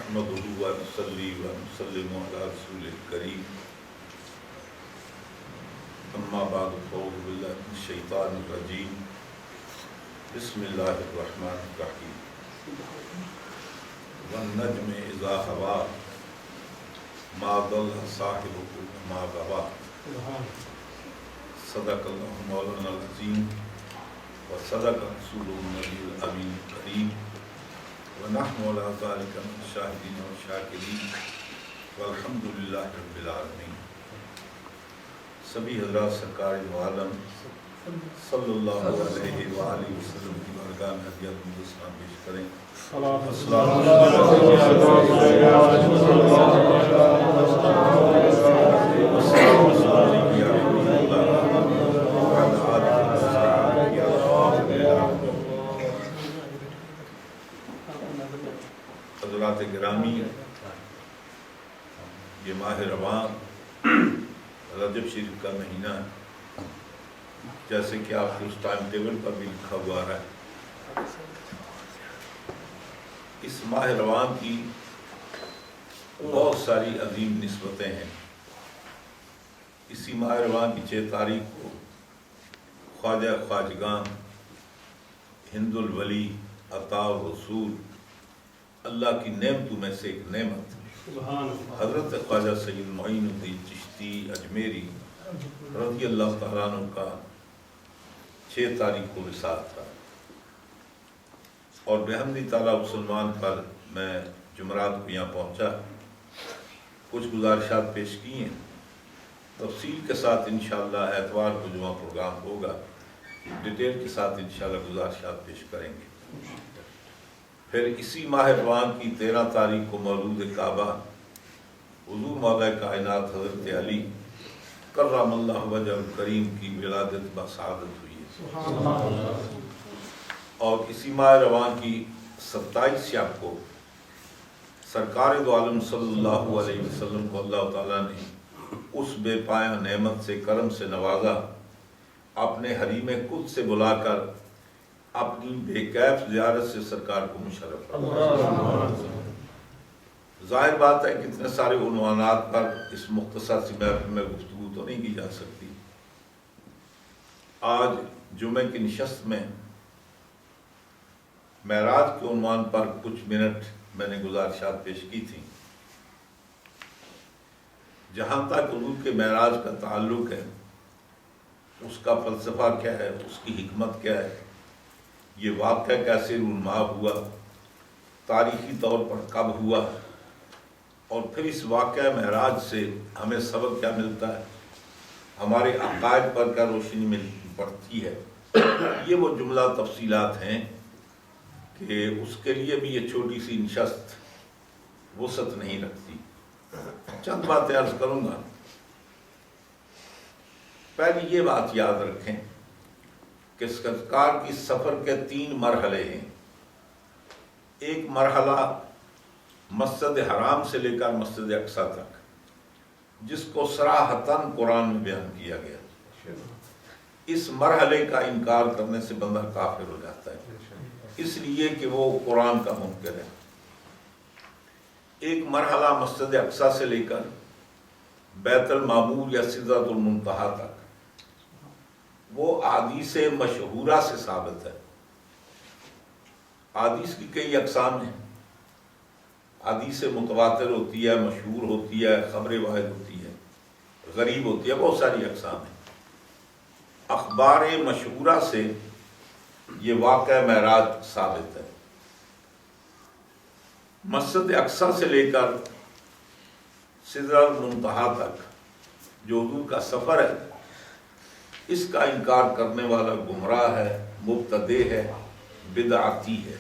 نحمدہ و نصلی و نسلم علی رسول الکریم اما بعد فاعوذ باللہ من الشیطان الرجیم بسم اللہ الرحمن الرحیم والنجم اذا ہوا ما ضل صاحبکم وما غوی صدق اللہ مولانا العظیم وصدق رسول النبی الامین الکریم ونحن علی ذلک من الشاہدین والشاکرین والحمد للہ رب العالمین۔ سبھی حضرات سرکار معلم صلی اللہ علیہ وآلہ وسلم کی بارگاہ میں ہدیۃ السلام پیش کریں۔ السلام حضرات گرامی، یہ ماہ رواں رجب شریف کا مہینہ ہے، جیسے کہ آپ کے اس ٹائم ٹیبل پر بھی لکھا ہوا ہے۔ اس ماہ رواں کی بہت ساری عظیم نسبتیں ہیں۔ اسی ماہ رواں کی 6 تاریخ کو خواجہ خواجگاں ہند الولی عطا الرسول اللہ کی نعمتوں میں سے ایک نعمت حضرت خواجہ سید معین الدین چشتی اجمیری رضی اللہ تعالیٰ عنہ کا 6 تاریخ کو وصال تھا، اور بحمد تعالیٰ مسلمان پر میں جمعرات کو یہاں پہنچا، کچھ گزارشات پیش کی ہیں، تفصیل کے ساتھ انشاءاللہ اتوار کو جمعہ پروگرام ہوگا، ڈیٹیل کے ساتھ انشاءاللہ گزارشات پیش کریں گے۔ پھر اسی ماہ رواں کی 13 تاریخ کو مولود کعبہ حضور مولا کائنات حضرت علی کرم اللہ وجہ الکریم کی ولادت بسعادت ہوئی ہے، اور اسی ماہ رواں کی 27 شب کو سرکار دو عالم صلی اللہ علیہ وسلم کو اللہ تعالیٰ نے اس بے پایہ نعمت سے کرم سے نوازا، اپنے حریم قدس سے بلا کر اپنی بے کیف زیارت سے سرکار کو مشرف فرمایا۔ ظاہر بات ہے کہ اتنے سارے عنوانات پر اس مختصر سی محفل میں گفتگو تو نہیں کی جا سکتی۔ آج جمعے کی نشست میں معراج کے عنوان پر کچھ منٹ میں نے گزارشات پیش کی تھیں۔ جہاں تک حضور کے معراج کا تعلق ہے، اس کا فلسفہ کیا ہے، اس کی حکمت کیا ہے، یہ واقعہ کیسے رونما ہوا، تاریخی طور پر کب ہوا، اور پھر اس واقعہ معراج سے ہمیں سبق کیا ملتا ہے، ہمارے عقائد پر کیا روشنی پڑتی ہے، یہ وہ جملہ تفصیلات ہیں کہ اس کے لیے بھی یہ چھوٹی سی نشست وسعت نہیں رکھتی۔ چند باتیں عرض کروں گا۔ پہلی یہ بات یاد رکھیں کہ سرکار کی سفر کے 3 مرحلے ہیں۔ ایک مرحلہ مسجد حرام سے لے کر مسجد اقصیٰ تک، جس کو صراحتاً قرآن میں بیان کیا گیا۔ اس مرحلے کا انکار کرنے سے بندہ کافر ہو جاتا ہے، اس لیے کہ وہ قرآن کا منکر ہے۔ ایک مرحلہ مسجد اقصیٰ سے لے کر بیت المعمور یا سدرۃ المنتہا تک، وہ احادیث مشہورہ سے ثابت ہے۔ احادیث کی کئی اقسام ہیں، حدیث متواتر ہوتی ہے، مشہور ہوتی ہے، خبر واحد ہوتی ہے، غریب ہوتی ہے، بہت ساری اقسام ہیں۔ اخبار مشہورہ سے یہ واقعہ معراج ثابت ہے۔ مسجد اقصیٰ سے لے کر سدرۃ المنتہا تک جو حضور کا سفر ہے، اس کا انکار کرنے والا گمراہ ہے، مبتدع ہے، بدعتی ہے۔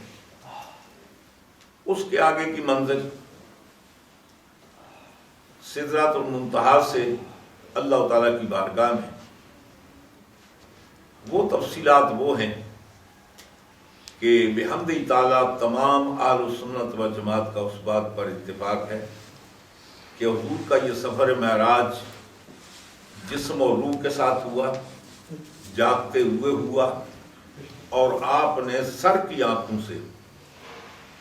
اس کے آگے کی منزل سدرۃ المنتہا سے اللہ تعالیٰ کی بارگاہ میں، وہ تفصیلات وہ ہیں کہ بحمد تعالیٰ تمام اہل سنت و جماعت کا اس بات پر اتفاق ہے کہ حضور کا یہ سفر معراج جسم و روح کے ساتھ ہوا، جاگتے ہوئے ہوا، اور آپ نے سر کی آنکھوں سے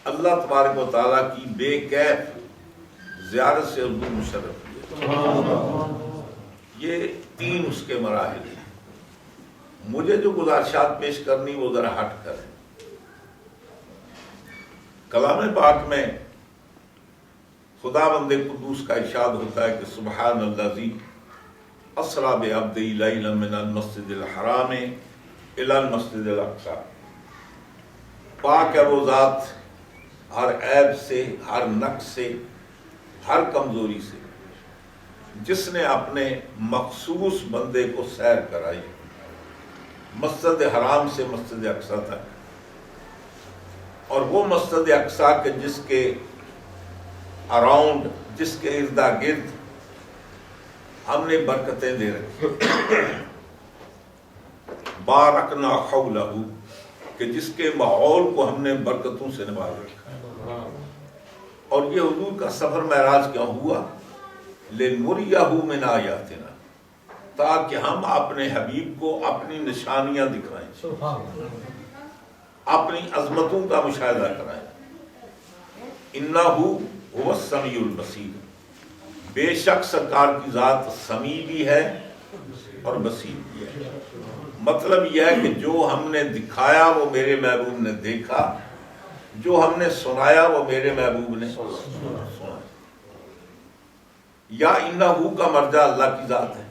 اللہ تبارک و تعالیٰ کی بے کیف زیارت سے حضور مشرف ہوئے۔ یہ 3 اس کے مراحل ہیں۔ مجھے جو گزارشات پیش کرنی وہ ذرا ہٹ کر ہے۔ کلام پاک میں خدا بند قدوس کا ارشاد ہوتا ہے کہ سبحان الذی اسریٰ بعبدہ لیلا من المسجد الحرام الی المسجد الاقصی۔ پاک ہے وہ ذات ہر عیب سے، ہر نقص سے، ہر کمزوری سے، جس نے اپنے مخصوص بندے کو سیر کرائی مسجد حرام سے مسجد اقصی تک، اور وہ مسجد اقصی کے جس کے اراؤنڈ، جس کے اردا گرد ہم نے برکتیں دے رکھی، بارکنا حولہ، کہ جس کے ماحول کو ہم نے برکتوں سے نواز رکھا۔ اور یہ حضور کا سفر معراج کیوں ہوا؟ لِنُرِيَهُ مِنْ آیَاتِنَا، تاکہ ہم اپنے حبیب کو اپنی نشانیاں دکھائیں، اپنی عظمتوں کا مشاہدہ کرائیں۔ اِنَّهُ هُوَ السَّمِيعُ الْبَصِيرُ، بے شک سرکار کی ذات سمیع بھی ہے اور بصیر بھی ہے۔ مطلب یہ ہے کہ جو ہم نے دکھایا وہ میرے محبوب نے دیکھا، جو ہم نے سنایا وہ میرے محبوب نے سنا۔ یا انہو کا مرجع اللہ کی ذات ہے،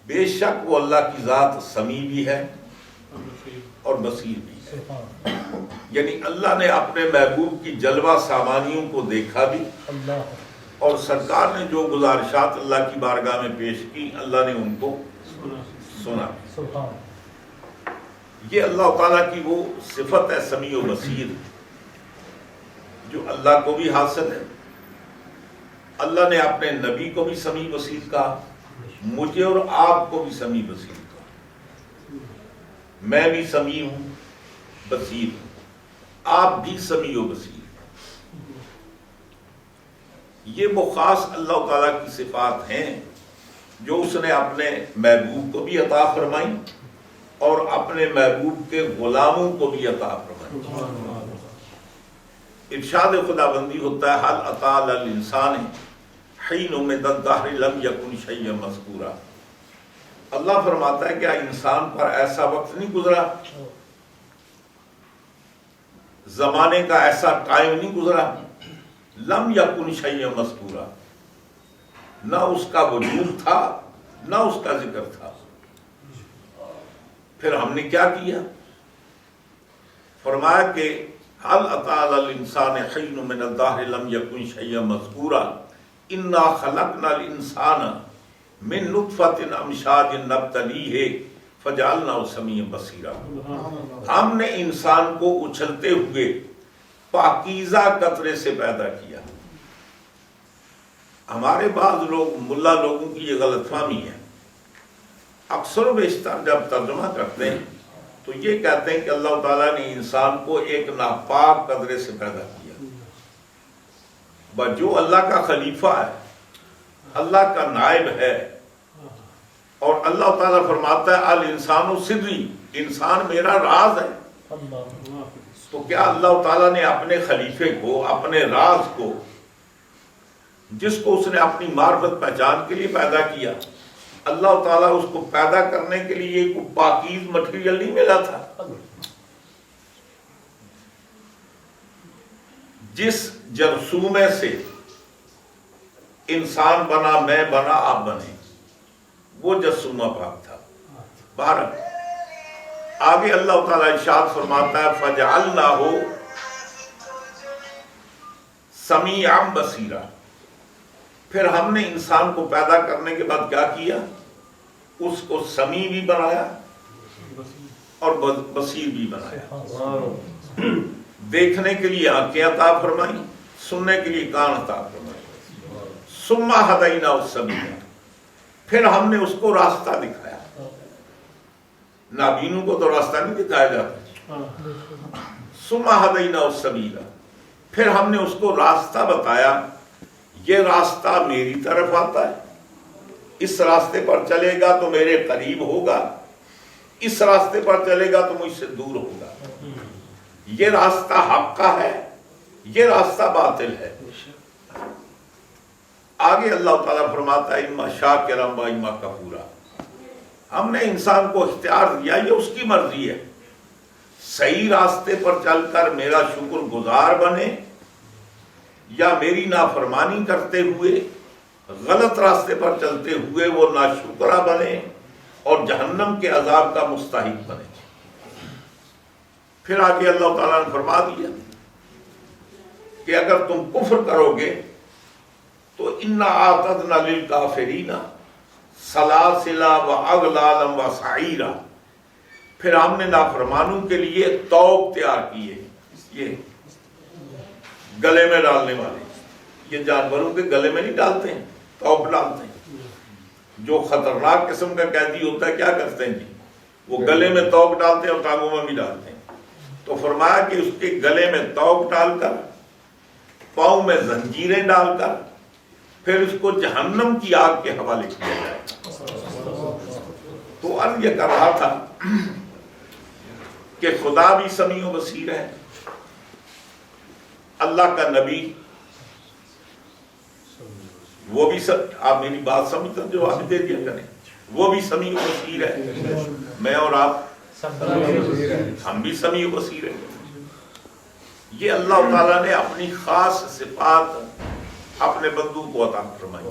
بے شک وہ اللہ کی ذات سمیع بھی ہے اور بصیر بھی ہے۔ یعنی اللہ نے اپنے محبوب کی جلوہ سامانیوں کو دیکھا بھی، اور سرکار نے جو گزارشات اللہ کی بارگاہ میں پیش کی اللہ نے ان کو سنا۔ یہ اللہ تعالیٰ کی وہ صفت ہے سمیع و بصیر جو اللہ کو بھی حاصل ہے۔ اللہ نے اپنے نبی کو بھی سمیع بصیر کہا، مجھے اور آپ کو بھی سمیع بصیر کہا۔ میں بھی سمیع ہوں، بصیر ہوں، آپ بھی سمیع و بصیر۔ یہ وہ خاص اللہ تعالیٰ کی صفات ہیں جو اس نے اپنے محبوب کو بھی عطا فرمائی اور اپنے محبوب کے غلاموں کو بھی عطا فرمائی۔ ارشاد خدا بندی ہوتا ہے حل عطا للانسان حین من الدہر لم یکن شیئا مذکورا۔ اللہ فرماتا ہے کیا انسان پر ایسا وقت نہیں گزرا، زمانے کا ایسا ٹائم نہیں گزرا، لم یکن شیئا مذکورا، نہ اس کا وجود تھا نہ اس کا ذکر تھا۔ پھر ہم نے کیا کیا؟ فرمایا کہ حل عطا للانسان حین من الدہر لم یکن شیئا مذکورا انا خلقنا الانسان من نطفۃ امشاج نبتلیہ فجعلناہ سمیعا بصیرا۔ ہم نے انسان کو اچھلتے ہوئے پاکیزہ قطرے سے پیدا کیا۔ ہمارے بعض لوگ ملا لوگوں کی یہ غلط فہمی ہے، اکثر و بیشتر جب ترجمہ کرتے ہیں تو یہ کہتے ہیں کہ اللہ تعالیٰ نے انسان کو ایک ناپاک قطرے سے پیدا کیا۔ بس جو اللہ کا خلیفہ ہے، اللہ کا نائب ہے، اور اللہ تعالیٰ فرماتا ہے الانسان سری، انسان میرا راز ہے، تو کیا اللہ تعالیٰ نے اپنے خلیفے کو، اپنے راز کو، جس کو اس نے اپنی معرفت پہچان کے لیے پیدا کیا، اللہ تعالیٰ اس کو پیدا کرنے کے لیے کوئی پاکیز مٹیریل نہیں ملا تھا؟ جس جرثومے سے انسان بنا، میں بنا، آپ بنے، وہ جرثومہ پاک تھا۔ بہرحال آگے اللہ تعالیٰ ارشاد فرماتا ہے فجعلناہ سمیعا بصیرا۔ پھر ہم نے انسان کو پیدا کرنے کے بعد کیا کیا؟ اس کو سمیع بھی بنایا اور بصیر بھی بنایا۔ دیکھنے کے لیے آنکھیں عطا فرمائی، سننے کے لیے کان عطا فرمائی۔ ثم ہدیناہ السبیل، پھر ہم نے اس کو راستہ دکھایا۔ نابینوں کو تو راستہ نہیں دکھایا جاتا۔ ثم ہدیناہ السبیل، پھر ہم نے اس کو راستہ بتایا، یہ راستہ میری طرف آتا ہے، اس راستے پر چلے گا تو میرے قریب ہوگا، اس راستے پر چلے گا تو مجھ سے دور ہوگا۔ یہ راستہ حق کا ہے، یہ راستہ باطل ہے۔ آگے اللہ تعالیٰ فرماتا ہے اما شاکرا و اما کفورا، ہم نے انسان کو اختیار دیا، یہ اس کی مرضی ہے، صحیح راستے پر چل کر میرا شکر گزار بنے یا میری نافرمانی کرتے ہوئے غلط راستے پر چلتے ہوئے وہ ناشکرا بنے اور جہنم کے عذاب کا مستحق بنے۔ پھر آگے اللہ تعالیٰ نے فرما دیا کہ اگر تم کفر کرو گے تو انا اعتدنا للکافرین سلاسل و اغلالا و سعیرا، پھر ہم نے نافرمانوں کے لیے طوق تیار کیے، یہ گلے میں ڈالنے والے، یہ جانوروں کے گلے میں نہیں ڈالتے ہیں، طوق ڈالتے ہیں۔ جو خطرناک قسم کا قیدی ہوتا ہے کیا کرتے ہیں جی، وہ گلے میں طوق ڈالتے ہیں اور ٹانگوں میں بھی ڈالتے ہیں۔ تو فرمایا کہ اس کے گلے میں طوق ڈال کر، پاؤں میں زنجیریں ڈال کر، پھر اس کو جہنم کی آگ کے حوالے کیا جائے۔ تو عرض یہ کر رہا تھا کہ خدا بھی سمیع و بصیر ہے، اللہ کا نبی وہ بھی آپ میری بات سمجھتے ہیں، جواب دے دیا کریں، وہ بھی سمیع و بصیر ہے، میں اور آپ ہم بھی سمیع و بصیر ہیں۔ یہ اللہ تعالیٰ نے اپنی خاص صفات اپنے بندوں کو عطا فرمائی،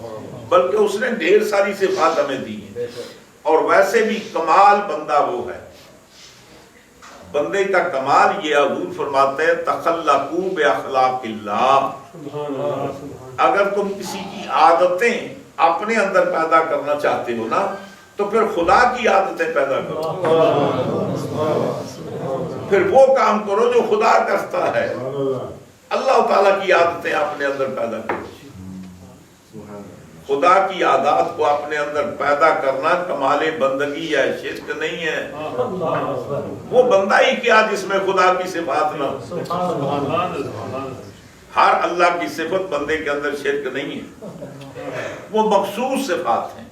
بلکہ اس نے ڈھیر ساری صفات ہمیں دی ہیں، اور ویسے بھی کمال بندہ وہ ہے، بندے کا کمال یہ حضور فرماتے ہیں تخلقوا باخلاق اللہ، اگر تم کسی کی عادتیں اپنے اندر پیدا کرنا چاہتے ہو نا تو پھر خدا کی عادتیں پیدا کرو، پھر وہ کام کرو جو خدا کرتا ہے، اللہ تعالیٰ کی عادتیں اپنے اندر پیدا کرو۔ خدا کی عادات کو اپنے اندر پیدا کرنا کمال بندگی ہے، شرک نہیں ہے۔ وہ بندہ ہی کیا جس میں خدا کی صفات نہ ہو، ہر اللہ کی صفت بندے کے اندر شرک نہیں ہے، وہ مخصوص صفات ہیں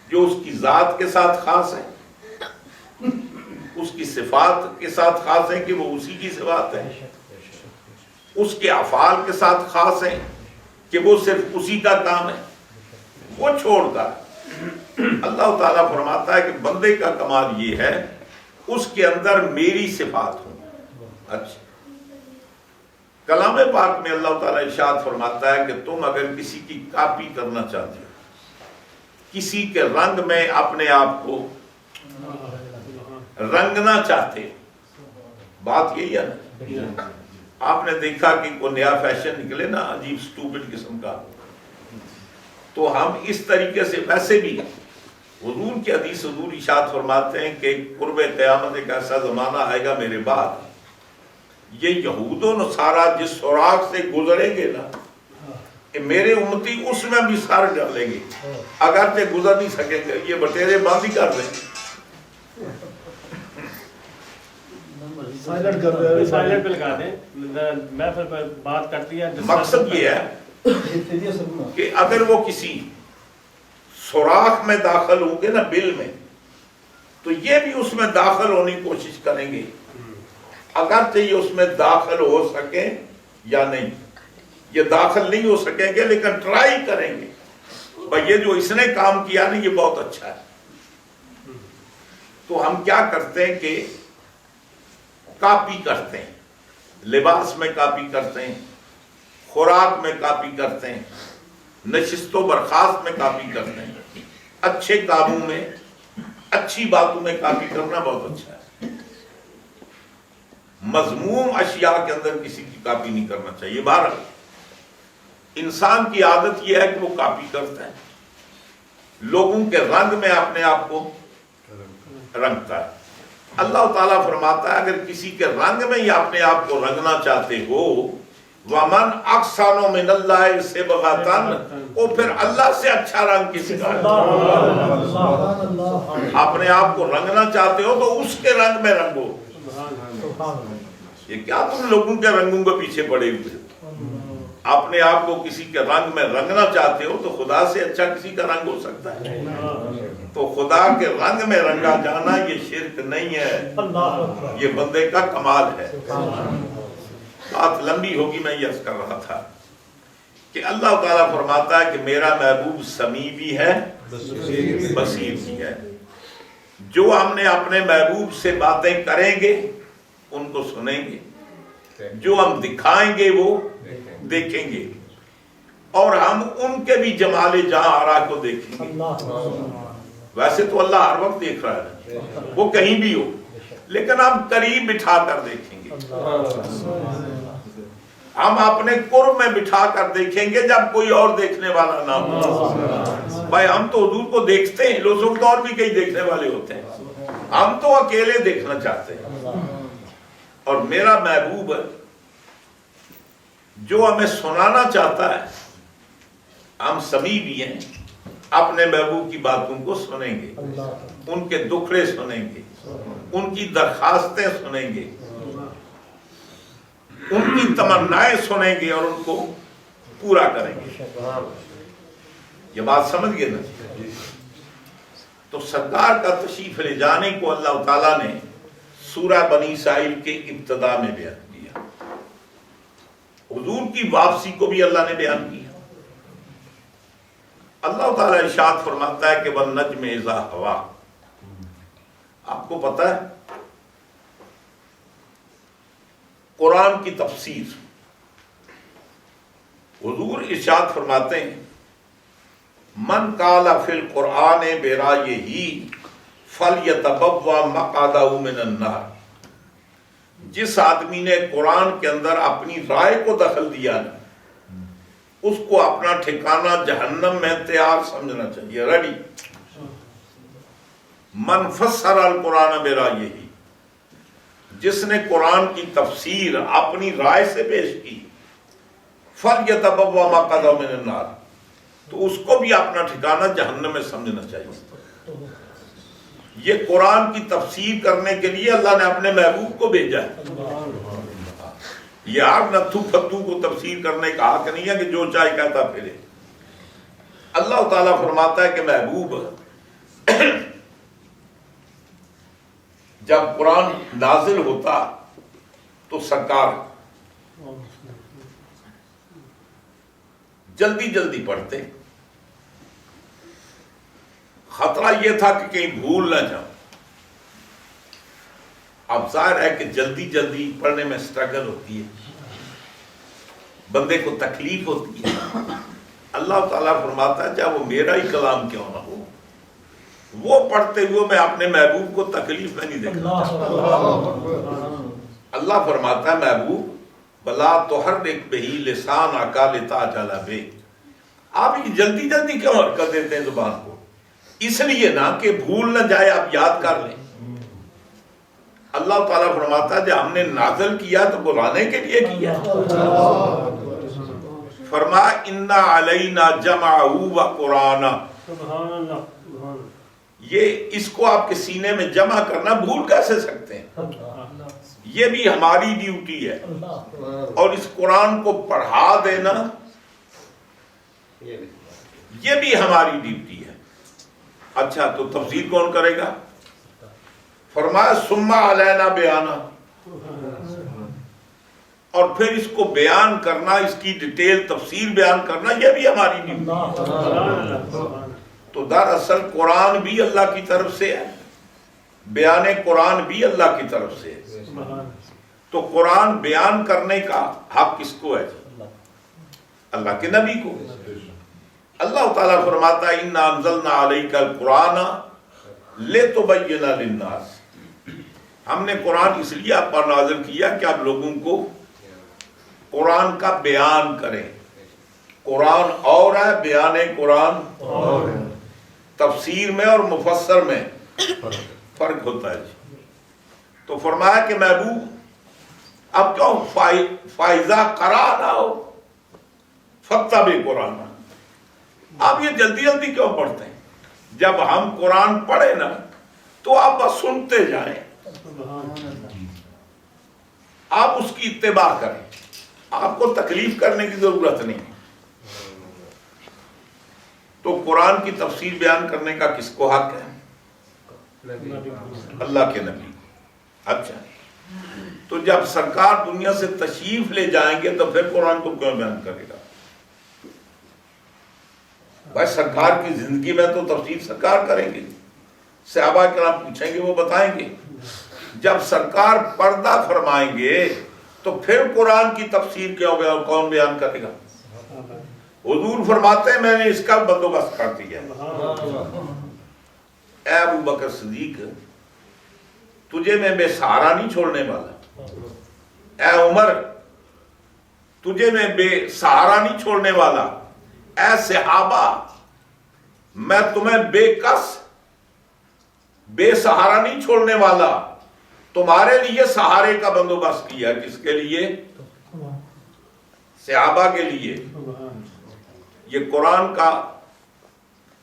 جو اس کی ذات کے ساتھ خاص ہیں، اس کی صفات کے ساتھ خاص ہیں کہ وہ اسی کی صفات ہیں، اس کے افعال کے ساتھ خاص ہیں کہ وہ صرف اسی کا کام ہے، وہ چھوڑ کر اللہ تعالیٰ فرماتا ہے کہ بندے کا کمال یہ ہے اس کے اندر میری صفات ہوں۔ اچھا، کلام پاک میں اللہ تعالیٰ ارشاد فرماتا ہے کہ تم اگر کسی کی کاپی کرنا چاہتے ہو، کسی کے رنگ میں اپنے آپ کو رنگنا چاہتے ہو، بات یہی ہے نا، آپ نے دیکھا کہ کوئی نیا فیشن نکلے نا عجیب سٹوپڈ قسم کا، تو ہم اس طریقے سے، ویسے بھی حضور کی حدیث، حضور ارشاد فرماتے ہیں کہ قرب قیامت ایک ایسا زمانہ آئے گا میرے بعد، یہ یہود و نصارہ جس سوراخ سے گزریں گے نا کہ میرے امتی اس میں بھی سر ڈالیں گے، اگرچہ گزر نہیں سکیں گے، یہ بٹیرے بند ہی کر دیں گے، سائلنٹ پہ لگا دیں، محفل پر بات کرتی ہے۔ مقصد یہ ہے کہ اگر وہ کسی سوراخ میں داخل ہوں گے نا بل میں، تو یہ بھی اس میں داخل ہونے کی کوشش کریں گے، اگرچہ یہ اس میں داخل ہو سکیں یا نہیں، یہ داخل نہیں ہو سکیں گے لیکن ٹرائی کریں گے، بھائی یہ جو اس نے کام کیا نا یہ بہت اچھا ہے۔ تو ہم کیا کرتے ہیں کہ کاپی کرتے ہیں، لباس میں کاپی کرتے ہیں، خوراک میں کاپی کرتے ہیں، نشست و برخاست میں کاپی کرتے ہیں، اچھے کاموں میں، اچھی باتوں میں کاپی کرنا بہت اچھا ہے، مذموم اشیاء کے اندر کسی کی کاپی نہیں کرنا چاہیے۔ بہرحال انسان کی عادت یہ ہے کہ وہ کاپی کرتا ہے، لوگوں کے رنگ میں اپنے آپ کو رنگتا ہے۔ اللہ تعالیٰ فرماتا ہے اگر کسی کے رنگ میں یا اپنے آپ کو رنگنا چاہتے ہو، وَمَنْ أَحْسَنُ مِنَ اللَّهِ صِبْغَةً، وہ پھر اللہ سے اچھا رنگ کسی کا ہے۔ اپنے آپ کو رنگنا چاہتے ہو تو اس کے رنگ میں رنگو، یہ کیا تم لوگوں کے رنگوں کے پیچھے پڑے ہوئے؟ اپنے آپ کو کسی کے رنگ میں رنگنا چاہتے ہو تو خدا سے اچھا کسی کا رنگ ہو سکتا ہے؟ تو خدا کے رنگ میں رنگا جانا یہ شرک نہیں ہے، یہ بندے کا کمال ہے۔ بات لمبی ہوگی، میں یہ عرض کر رہا تھا کہ اللہ تعالیٰ فرماتا ہے کہ میرا محبوب سمیع بھی ہے بصیر بھی ہے. جو ہم نے اپنے محبوب سے باتیں کریں گے ان کو سنیں گے، جو ہم دکھائیں گے وہ دیکھیں گے، اور ہم ان کے بھی جمال جہاں آرا کو دیکھیں گے. ویسے تو اللہ ہر وقت دیکھ رہا ہے، وہ کہیں بھی ہو، لیکن ہم قریب بٹھا کر دیکھیں گے. ہم اپنے قرب میں بٹھا کر دیکھیں گے جب کوئی اور دیکھنے والا نہ ہو. بھائی ہم تو حضور کو دیکھتے ہیں، لوگ تو اور بھی کئی دیکھنے والے ہوتے ہیں، ہم تو اکیلے دیکھنا چاہتے ہیں. اور میرا محبوب جو ہمیں سنانا چاہتا ہے، ہم سمیع بھی ہیں، اپنے محبوب کی باتوں کو سنیں گے، ان کے دکھڑے سنیں گے، ان کی درخواستیں سنیں گے، ان کی تمنائیں سنیں گے اور ان کو پورا کریں گے. یہ بات سمجھ گئے نا؟ تو سرکار کا تشریف لے جانے کو اللہ تعالیٰ نے سورہ بنی اسرائیل کے ابتدا میں بیان کیا. حضور کی واپسی کو بھی اللہ نے بیان کیا. اللہ تعالیٰ ارشاد فرماتا ہے کہ وَالنَّجْمِ إِذَا هَوَىٰ. آپ کو پتہ ہے قرآن کی تفسیر، حضور ارشاد فرماتے ہیں من قال فی القرآن برائیہ فلیتبوأ مقعدہ من النار. جس آدمی نے قرآن کے اندر اپنی رائے کو دخل دیا نا، اس کو اپنا ٹھکانہ جہنم میں تیار سمجھنا چاہیے، ریڈی. من فسر القرآن برائیہ، جس نے قرآن کی تفسیر اپنی رائے سے پیش کی، فلیتبوأ مقعدہ من النار، تو اس کو بھی اپنا ٹھکانہ جہنم میں سمجھنا چاہیے. یہ قرآن کی تفسیر کرنے کے لیے اللہ نے اپنے محبوب کو بھیجا ہے. یہ آپ نتھو پھتو کو تفسیر کرنے کا حق نہیں ہے کہ جو چاہے کہتا پھرے. اللہ تعالیٰ فرماتا ہے کہ محبوب جب قرآن نازل ہوتا تو سرکار جلدی جلدی پڑھتے. خطرہ یہ تھا کہ کہیں بھول نہ جاؤ. اب ظاہر ہے کہ جلدی جلدی پڑھنے میں سٹرگل ہوتی ہے، بندے کو تکلیف ہوتی ہے. اللہ تعالیٰ فرماتا ہے چاہے وہ میرا ہی کلام کیوں نہ ہو، وہ پڑھتے ہوئے میں اپنے محبوب کو تکلیف میں نہیں دیکھنا چاہتا. اللہ فرماتا ہے محبوب بلا تحرک بہ لسانک لتعجل بہ. آپ یہ جلدی جلدی کیوں حرکت دیتے ہیں زبان کو؟ اس لیے نہ کہ بھول نہ جائے، آپ یاد کر لیں. اللہ تعالیٰ فرماتا ہے جب ہم نے نازل کیا تو بلانے کے لیے کیا. فرمایا انا علینا جمعہ و قرآن. یہ اس کو آپ کے سینے میں جمع کرنا بھول کیسے سکتے ہیں؟ یہ بھی ہماری ڈیوٹی ہے، اور اس قرآن کو پڑھا دینا یہ بھی ہماری ڈیوٹی ہے. اچھا تو تفسیر کون کرے گا؟ فرمایا ثم علینا بیانا، اور پھر اس کو بیان کرنا، اس کی ڈیٹیل تفسیر بیان کرنا یہ بھی ہماری ڈیوٹی ہے. تو دراصل قرآن بھی اللہ کی طرف سے ہے، بیان قرآن بھی اللہ کی طرف سے ہے. تو قرآن بیان کرنے کا حق کس کو ہے؟ اللہ کے نبی کو. اللہ تعالیٰ فرماتا ہے انا انزلنا علیک القرآن لتبین للناس. ہم نے قرآن اس لیے آپ پر نازل کیا کہ آپ لوگوں کو قرآن کا بیان کریں. قرآن اور ہے، بیان قرآن اور ہے. تفسیر میں اور مفسر میں فرق ہوتا ہے. تو فرمایا کہ محبوب اب کیوں فائزہ قرا نہ ہو فتبع قرآن. آپ یہ جلدی جلدی کیوں پڑھتے ہیں؟ جب ہم قرآن پڑھیں نا تو آپ بس سنتے جائیں، آپ اس کی اتباع کریں، آپ کو تکلیف کرنے کی ضرورت نہیں. تو قرآن کی تفسیر بیان کرنے کا کس کو حق ہے؟ اللہ کے نبی. اچھا تو جب سرکار دنیا سے تشریف لے جائیں گے تو پھر قرآن کو کیوں بیان کرے گا؟ بھائی سرکار کی زندگی میں تو تفسیر سرکار کریں گے، صحابہ کرام پوچھیں گے، وہ بتائیں گے۔ جب سرکار پردہ فرمائیں گے تو پھر قرآن کی تفسیر کون بیان کرے گا؟ حضور فرماتے ہیں میں نے اس کا بندوبست کر دیا۔ اے ابو بکر صدیق، تجھے میں بے سہارا نہیں چھوڑنے والا۔ اے عمر، تجھے میں بے سہارا نہیں چھوڑنے والا۔ اے صحابہ، میں تمہیں بے کس بے سہارا نہیں چھوڑنے والا، تمہارے لیے سہارے کا بندوبست کیا۔ کس کے لیے؟ صحابہ کے لیے۔ یہ قرآن کا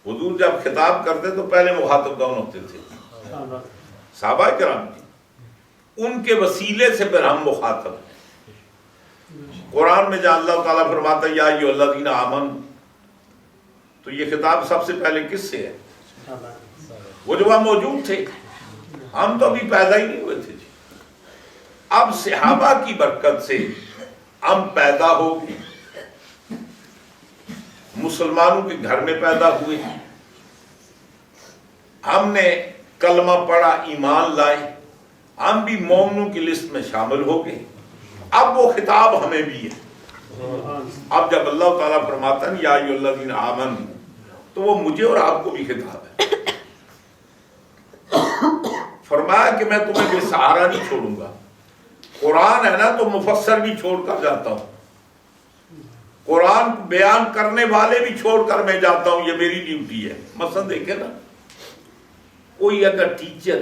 حضور جب خطاب کرتے تو پہلے مخاطب کون ہوتے تھے؟ صحابہ کرام کی، ان کے وسیلے سے پھر ہم مخاطب ہیں۔ قرآن میں جہاں اللہ تعالیٰ فرماتا ہے یا ایھا الذین آمنوا، تو یہ خطاب سب سے پہلے کس سے ہے؟ وہ جو وہاں موجود تھے، ہم تو ابھی پیدا ہی نہیں ہوئے تھے جی۔ اب صحابہ کی برکت سے ہم پیدا ہو گئے، مسلمانوں کے گھر میں پیدا ہوئے، ہم نے کلمہ پڑھا، ایمان لائے، ہم بھی مومنوں کی لسٹ میں شامل ہو گئے۔ اب وہ خطاب ہمیں بھی ہے۔ اب جب اللہ تعالیٰ فرماتا ہے یا ایھا الذین آمنوا، تو وہ مجھے اور آپ کو بھی خطاب ہے۔ فرمایا کہ میں تمہیں بے سہارا نہیں چھوڑوں گا۔ قرآن ہے نا تو مفسر بھی چھوڑ کر جاتا ہوں، قرآن بیان کرنے والے بھی چھوڑ کر میں جاتا ہوں، یہ میری ڈیوٹی ہے۔ مثلا دیکھیں نا، کوئی اگر ٹیچر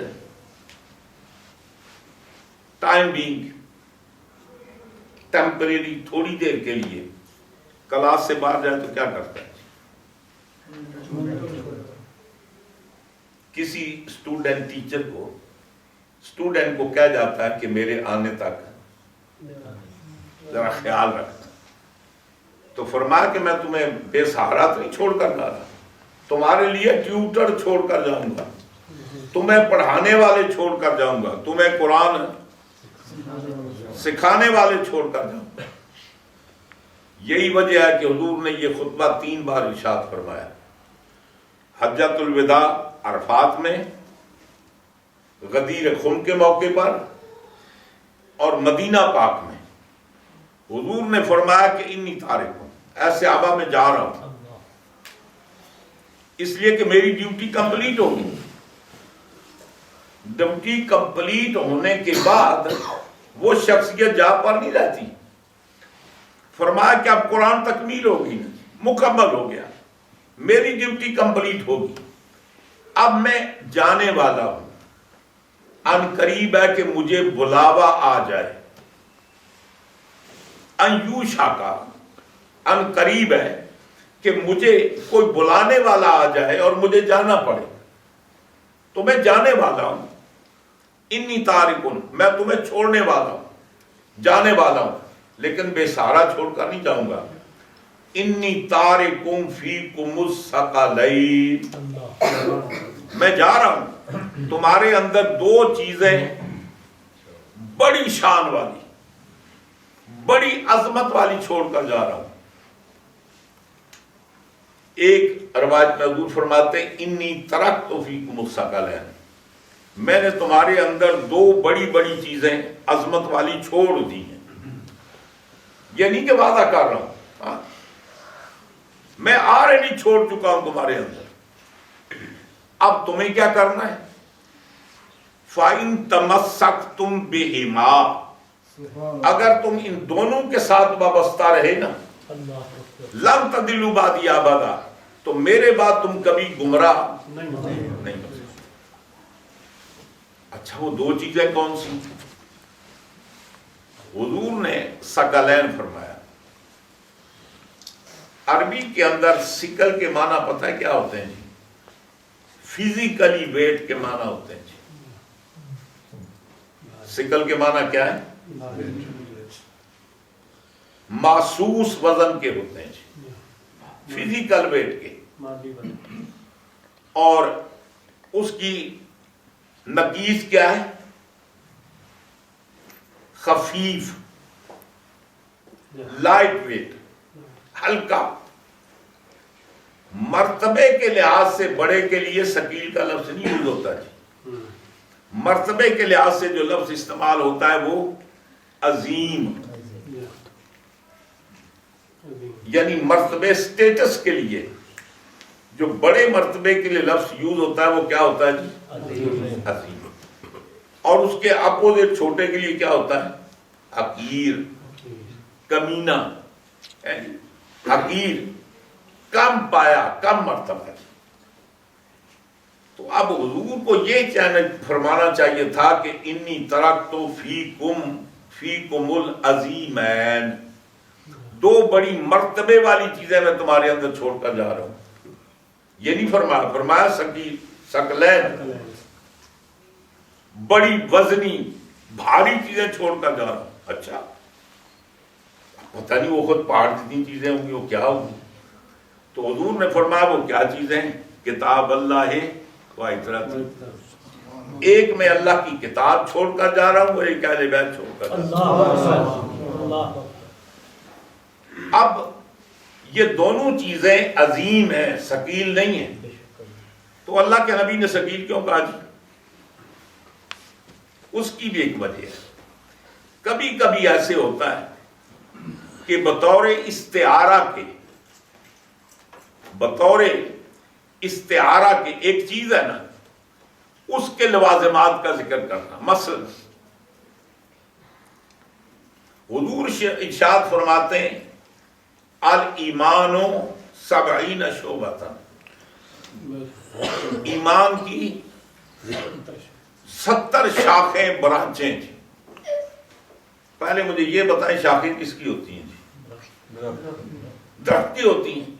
ٹائم بینگ ٹیمپریری تھوڑی دیر کے لیے کلاس سے باہر جائے تو کیا کرتا ہے؟ کسی اسٹوڈنٹ ٹیچر کو، اسٹوڈنٹ کو کہہ جاتا ہے کہ میرے آنے تک ذرا خیال رکھنا، تو فرمایا کہ میں تمہیں بے سہارا تو نہیں چھوڑ کر جا رہا، تمہارے لیے ٹیوٹر چھوڑ کر جاؤں گا، تمہیں پڑھانے والے چھوڑ کر جاؤں گا، تمہیں قرآن سکھانے والے چھوڑ کر جاؤں گا۔ یہی وجہ ہے کہ حضور نے یہ خطبہ 3 بار ارشاد فرمایا، حجۃ الوداع عرفات میں، غدیر خم کے موقع پر، اور مدینہ پاک میں۔ حضور نے فرمایا کہ انی تارک ہوں، ایسے صحابہ میں جا رہا ہوں، اس لیے کہ میری ڈیوٹی کمپلیٹ ہوگی۔ ڈیوٹی کمپلیٹ ہونے کے بعد وہ شخصیت جا پر نہیں رہتی۔ فرمایا کہ اب قرآن تکمیل ہوگی، مکمل ہو گیا، میری ڈیوٹی کمپلیٹ ہوگی، اب میں جانے والا ہوں، ان قریب ہے کہ مجھے بلاوا آ جائے، ان یوشا کا، ان قریب ہے کہ مجھے کوئی بلانے والا آ جائے اور مجھے جانا پڑے، تو میں جانے والا ہوں۔ انی تارکن، میں تمہیں چھوڑنے والا ہوں، جانے والا ہوں، لیکن بے سہارا چھوڑ کر نہیں جاؤں گا۔ انی تارکم فیکم الثقلین، میں جا رہا ہوں، تمہارے اندر 2 چیزیں بڑی شان والی، بڑی عظمت والی چھوڑ کر جا رہا ہوں۔ ایک روایت میں حضور فرماتے ہیں انی ترکت فیکم الثقلین، میں نے تمہارے اندر 2 بڑی بڑی چیزیں عظمت والی چھوڑ دی ہیں۔ یہ نہیں کہ وعدہ کر رہا ہوں، میں آلریڈی چھوڑ چکا ہوں تمہارے اندر، اب تمہیں کیا کرنا ہے؟ فَإِن تَمَسَّكْتُمْ بِهِمَا، اگر تم ان دونوں کے ساتھ وابستہ رہے نا، لَن تَضِلُّوا بَعْدِي أَبَدًا، تو میرے بعد تم کبھی گمراہ نہیں ہو سکتے۔ اچھا وہ 2 چیزیں کون سی؟ حضور نے ثقلین فرمایا۔ عربی کے اندر ثقل کے معنی پتہ ہے کیا ہوتے ہیں جی؟ فزیکلی ویٹ کے معنی ہوتے ہیں جی۔ ثقل کے معنی کیا ہے؟ محسوس وزن کے ہوتے ہیں جی، فزیکل ویٹ کے، اور اس کی نقیص کیا ہے؟ خفیف، لائٹ ویٹ، ہلکا. مرتبے کے لحاظ سے بڑے کے لیے ثقیل کا لفظ نہیں یوز ہوتا جی. مرتبے کے لحاظ سے جو لفظ استعمال ہوتا ہے وہ عظیم، یعنی مرتبے سٹیٹس کے لیے جو بڑے مرتبے کے لیے لفظ یوز ہوتا ہے وہ کیا ہوتا ہے جی؟ عظیم. اور اس کے اپوزٹ چھوٹے کے لیے کیا ہوتا ہے؟ حقیر، کمینہ. حقیر کم پایا، کم مرتبہ. تو اب حضور کو یہ چیلنج فرمانا چاہیے تھا کہ انی ترکت فیکم العظیمین، دو بڑی مرتبے والی چیزیں میں تمہارے اندر چھوڑ کر جا رہا ہوں. یہ نہیں فرمایا، فرمایا ثقلین، بڑی وزنی بھاری چیزیں چھوڑ کر جا رہا ہوں. اچھا پتہ نہیں وہ خود پہاڑ جتنی چیزیں ہوں گی وہ کیا ہوگی. تو حضور نے فرمایا وہ کیا چیزیں ہیں؟ کتاب اللہ و عترت. ایک میں اللہ کی کتاب چھوڑ کر جا رہا ہوں اور ایک اہل بیت چھوڑ کر جا رہا ہوں. اب یہ دونوں چیزیں عظیم ہیں، ثقیل نہیں ہیں. تو اللہ کے نبی نے ثقیل کیوں کہا جی؟ اس کی بھی ایک وجہ ہے. کبھی کبھی ایسے ہوتا ہے کہ بطور استعارہ کے ایک چیز ہے نا، اس کے لوازمات کا ذکر کرنا. مثلا حضور ارشاد فرماتے ہیں الایمان 70 شعبۃ، ایمان کی 70 شاخیں برانچیں تھیں. پہلے مجھے یہ بتائیں شاخیں کس کی ہوتی ہیں جی؟ درخت کی ہوتی ہیں.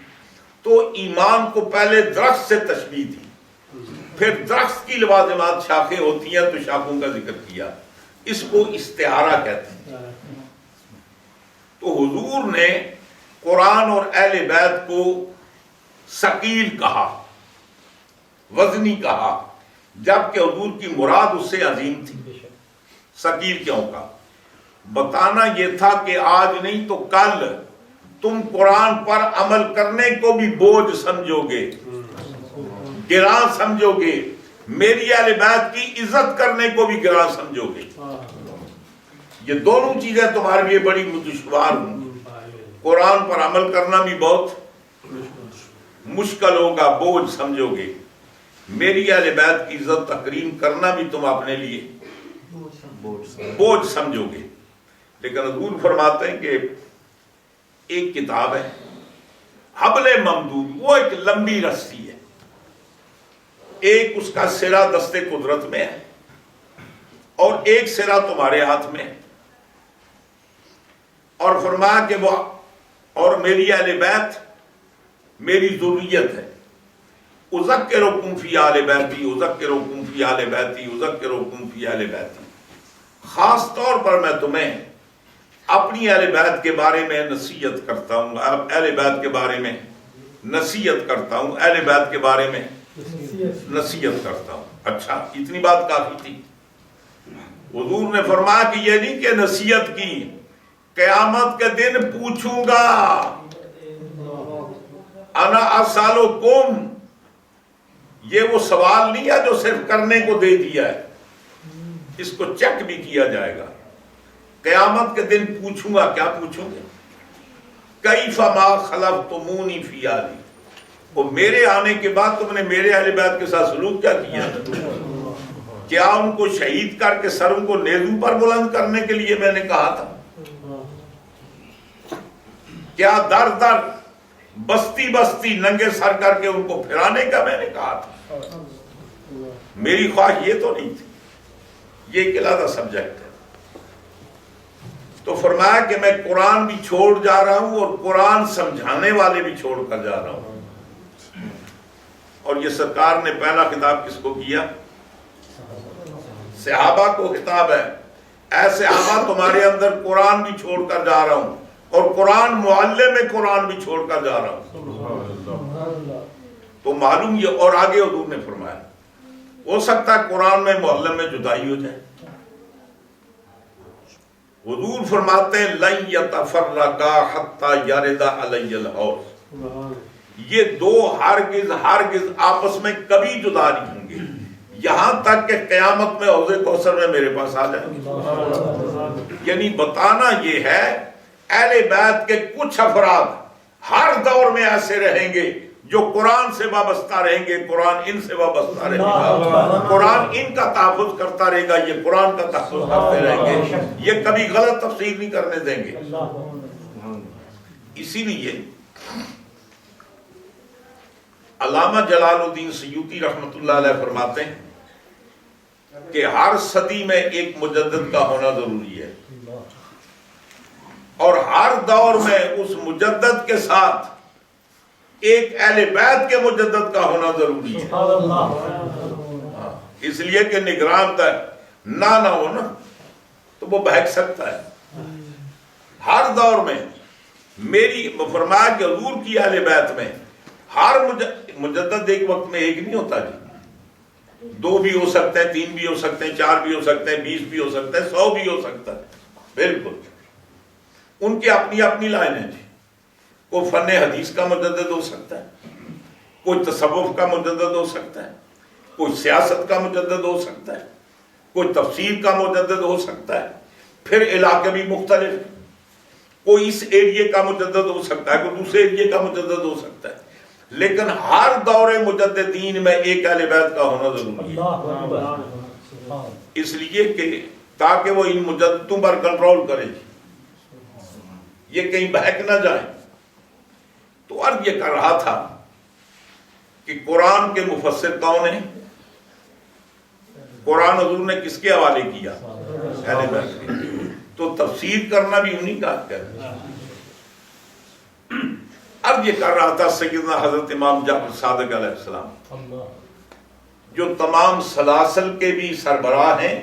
تو ایمان کو پہلے درخت سے تشبیہ تھی، پھر درخت کی لوازمات شاخیں ہوتی ہیں تو شاخوں کا ذکر کیا. اس کو استعارہ کہتے ہیں. تو حضور نے قرآن اور اہل بیت کو ثقیل کہا، وزنی کہا، جبکہ حضور کی مراد اس سے عظیم تھی. ثقیل کیوں کہا؟ بتانا یہ تھا کہ آج نہیں تو کل تم قرآن پر عمل کرنے کو بھی بوجھ سمجھو گے، گراں سمجھو گے، میری اہل بیت کی عزت کرنے کو بھی گراں سمجھو گے. یہ دونوں چیزیں تمہارے لیے بڑی دشوار ہوں. قرآن پر عمل کرنا بھی بہت مشکل ہوگا، بوجھ سمجھو گے. میری اہل بیت کی عزت تکریم کرنا بھی تم اپنے لیے بوجھ سمجھو گے. لیکن حضور فرماتے ہیں کہ ایک کتاب ہے حبل ممدود، وہ ایک لمبی رسی ہے، ایک اس کا سرا دست قدرت میں ہے اور ایک سرا تمہارے ہاتھ میں ہے. اور فرمایا کہ وہ اور میری اہل بیت میری ضروریت ہے. اذکرکم فی اہل بیتی، اذکرکم فی اہل بیتی، اذکرکم فی اہل بیتی. خاص طور پر میں تمہیں اپنی اہل بیت کے بارے میں نصیحت کرتا ہوں، اہل بیت کے بارے میں نصیحت کرتا ہوں، اہل بیت کے بارے میں نصیحت کرتا ہوں. اچھا اتنی بات کافی تھی. حضور نے فرمایا کہ یہ نہیں کہ نصیحت کی، قیامت کے دن پوچھوں گا انا اسالکم. یہ وہ سوال نہیں ہے جو صرف کرنے کو دے دیا ہے، اس کو چیک بھی کیا جائے گا. قیامت کے دن پوچھوں گا. کیا پوچھوں گے؟ کیف ما خلفتمونی فی اہلی، وہ میرے آنے کے بعد تم نے میرے اہل بیت کے ساتھ سلوک کیا کیا؟ کیا ان کو شہید کر کے سر ان کو نیزوں پر بلند کرنے کے لیے میں نے کہا تھا؟ کیا در در بستی بستی ننگے سر کر کے ان کو پھرانے کا میں نے کہا تھا؟ میری خواہش یہ تو نہیں تھی. یہ ایک علیحدہ سبجیکٹ ہے. تو فرمایا کہ میں قرآن بھی چھوڑ جا رہا ہوں اور قرآن سمجھانے والے بھی چھوڑ کر جا رہا ہوں. اور یہ سرکار نے پہلا خطاب کس کو کیا؟ صحابہ کو خطاب ہے. اے صحابہ تمہارے اندر قرآن بھی چھوڑ کر جا رہا ہوں اور قرآن معلم میں قرآن بھی چھوڑ کر جا رہا ہوں. تو معلوم یہ. اور آگے حضور نے فرمایا ہو سکتا ہے قرآن میں معلم میں جدائی ہو جائے. حضور فرماتے ہیں لن یتفرقا حتی یرد علی الحوض، یہ دو ہرگز آپس میں کبھی جدا نہیں ہوں گے یہاں تک کہ قیامت میں حوض کوثر میں میرے پاس آ جائیں گے۔ یعنی بتانا یہ ہے اہل بیت کے کچھ افراد ہر دور میں ایسے رہیں گے جو قرآن سے وابستہ رہیں گے، قرآن ان سے وابستہ رہے گا، قرآن ان کا تحفظ کرتا رہے گا، یہ قرآن کا تحفظ کرتے رہیں گے، یہ کبھی غلط تفسیر نہیں کرنے دیں گے۔ اسی لیے علامہ جلال الدین سیوطی رحمۃ اللہ علیہ فرماتے ہیں کہ ہر صدی میں ایک مجدد کا ہونا ضروری ہے، اور ہر دور میں اس مجدد کے ساتھ ایک اہل بیت کے مجدد کا ہونا ضروری ہے، اس لیے کہ نگران تک نہ ہو نا تو وہ بہک سکتا ہے۔ ہر دور میں میری فرمایا کہ حضور کی اہل بیت میں ہر مجدد ایک وقت میں ایک نہیں ہوتا جی، 2 بھی ہو سکتے ہیں، 3 بھی ہو سکتے ہیں، 4 بھی ہو سکتے ہیں، 20 بھی ہو سکتے ہیں، 100 بھی ہو سکتا ہے، بالکل ان کی اپنی اپنی لائن ہے جی۔ کوئی فن حدیث کا مجدد ہو سکتا ہے، کوئی تصوف کا مجدد ہو سکتا ہے، کوئی سیاست کا مجدد ہو سکتا ہے، کوئی تفسیر کا مجدد ہو سکتا ہے، پھر علاقے بھی مختلف، کوئی اس ایریے کا مجدد ہو سکتا ہے، کوئی دوسرے ایریے کا مجدد ہو سکتا ہے، لیکن ہر دور مجددین میں ایک اہل بیت کا ہونا ضروری ہے، اس لیے کہ تاکہ وہ ان مجددوں پر کنٹرول کرے، یہ کہیں بہک نہ جائیں۔ تو عرض یہ کر رہا تھا کہ قرآن کے مفسر کون ہیں؟ قرآن حضور نے کس کے حوالے کیا؟ اہل بیت کے، تو تفسیر کرنا بھی انہی کا ہے۔ اب یہ کر رہا تھا سیدنا حضرت امام جعفر صادق علیہ السلام جو تمام سلاسل کے بھی سربراہ ہیں،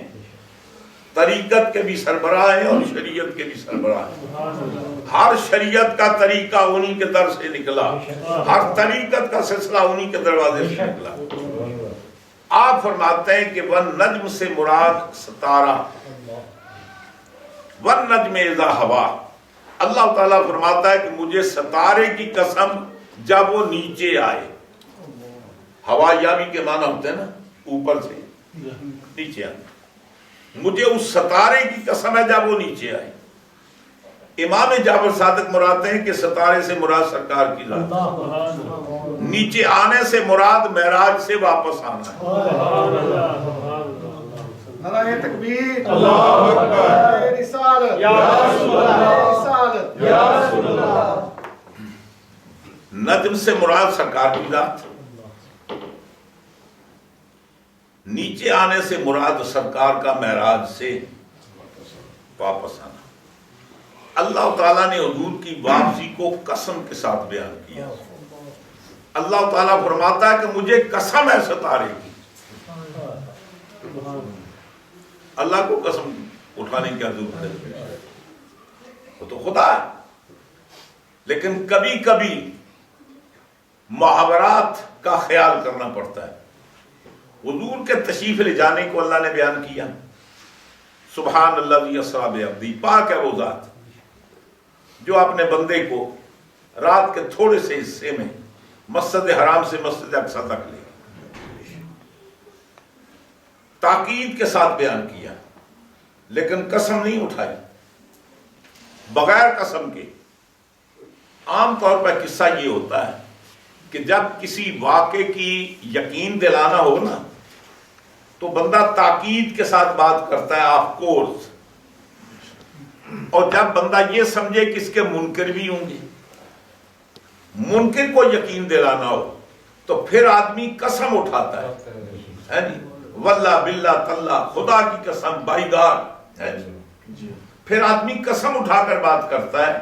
طریقت کے بھی سربراہ ہیں اور شریعت کے بھی سربراہ ہیں۔ ہر شریعت کا طریقہ انہی کے در سے نکلا، ہر طریقت کا سلسلہ انہی کے دروازے سے نکلا۔ آپ فرماتے ہیں کہ والنجم سے مراد ستارہ، والنجم اذا ہوا، اللہ تعالیٰ فرماتا ہے کہ مجھے ستارے کی قسم جب وہ نیچے آئے، ہوا یابی کے معنی ہوتے ہیں نا اوپر سے نیچے آئے، مجھے اس ستارے کی قسم ہے جب وہ نیچے آئے۔ امام جعفر صادق مراتے ہیں کہ ستارے سے مراد سرکار کی ذات، نیچے آنے سے مراد معراج سے واپس آنا ہے۔ نعرہ تکبیر، اللہ اکبر، رسالت، یا رسول اللہ، رسالت، یا رسول اللہ۔ نجم سے مراد سرکار کی ذات، نیچے آنے سے مراد سرکار کا معراج سے واپس آنا۔ اللہ تعالیٰ نے حضور کی واپسی کو قسم کے ساتھ بیان کیا۔ اللہ تعالیٰ فرماتا ہے کہ مجھے قسم ہے ستارے کی، اللہ کو قسم اٹھانے کی ضرورت ہے، وہ تو خدا ہے، لیکن کبھی کبھی محاورات کا خیال کرنا پڑتا ہے۔ حضور کے تشریف لے جانے کو اللہ نے بیان کیا، سبحان اللہ اسریٰ بعبدہ، پاک ہے وہ ذات جو اپنے بندے کو رات کے تھوڑے سے حصے میں مسجد حرام سے مسجد اقصیٰ تک لے، تاکید کے ساتھ بیان کیا، لیکن قسم نہیں اٹھائی، بغیر قسم کے۔ عام طور پر قصہ یہ ہوتا ہے کہ جب کسی واقعے کی یقین دلانا ہو نا تو بندہ تاکید کے ساتھ بات کرتا ہے، آف کورس، اور جب بندہ یہ سمجھے کہ اس کے منکر بھی ہوں گے، منکر کو یقین دلانا ہو تو پھر آدمی قسم اٹھاتا ہے جی، واللہ باللہ تاللہ، خدا کی قسم، بائی گاڈ ہے جی، پھر آدمی قسم اٹھا کر بات کرتا ہے،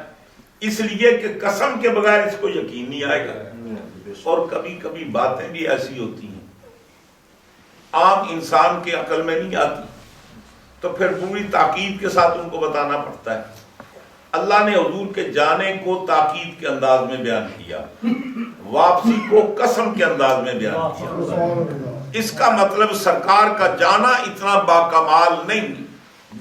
اس لیے کہ قسم کے بغیر اس کو یقین نہیں آئے گا۔ اور کبھی کبھی باتیں بھی ایسی ہوتی ہیں عام انسان کے عقل میں نہیں آتی، تو پھر پوری تاکید کے ساتھ ان کو بتانا پڑتا ہے۔ اللہ نے حضور کے جانے کو تاکید کے انداز میں بیان کیا، واپسی کو قسم کے انداز میں بیان کیا۔ اس کا مطلب سرکار کا جانا اتنا باکمال نہیں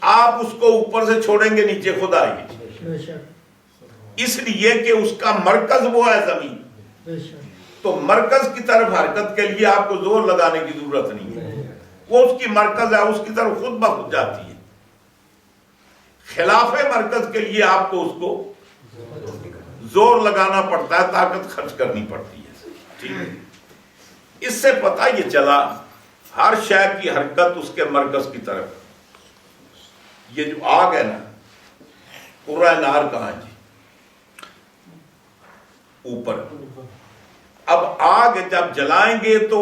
آپ اس کو اوپر سے چھوڑیں گے نیچے خود آئے گی، اس لیے کہ اس کا مرکز وہ ہے زمین، تو مرکز کی طرف حرکت کے لیے آپ کو زور لگانے کی ضرورت نہیں ہے، وہ اس کی مرکز ہے، اس کی طرف خود بخود جاتی ہے۔ خلاف مرکز کے لیے آپ کو اس کو زور لگانا پڑتا ہے، طاقت خرچ کرنی پڑتی ہے، ٹھیک ہے۔ اس سے پتہ یہ چلا ہر شے کی حرکت اس کے مرکز کی طرف۔ یہ جو آگ ہے نا، قرہ نار کہاں جی؟ اوپر۔ اب آگ جب جلائیں گے تو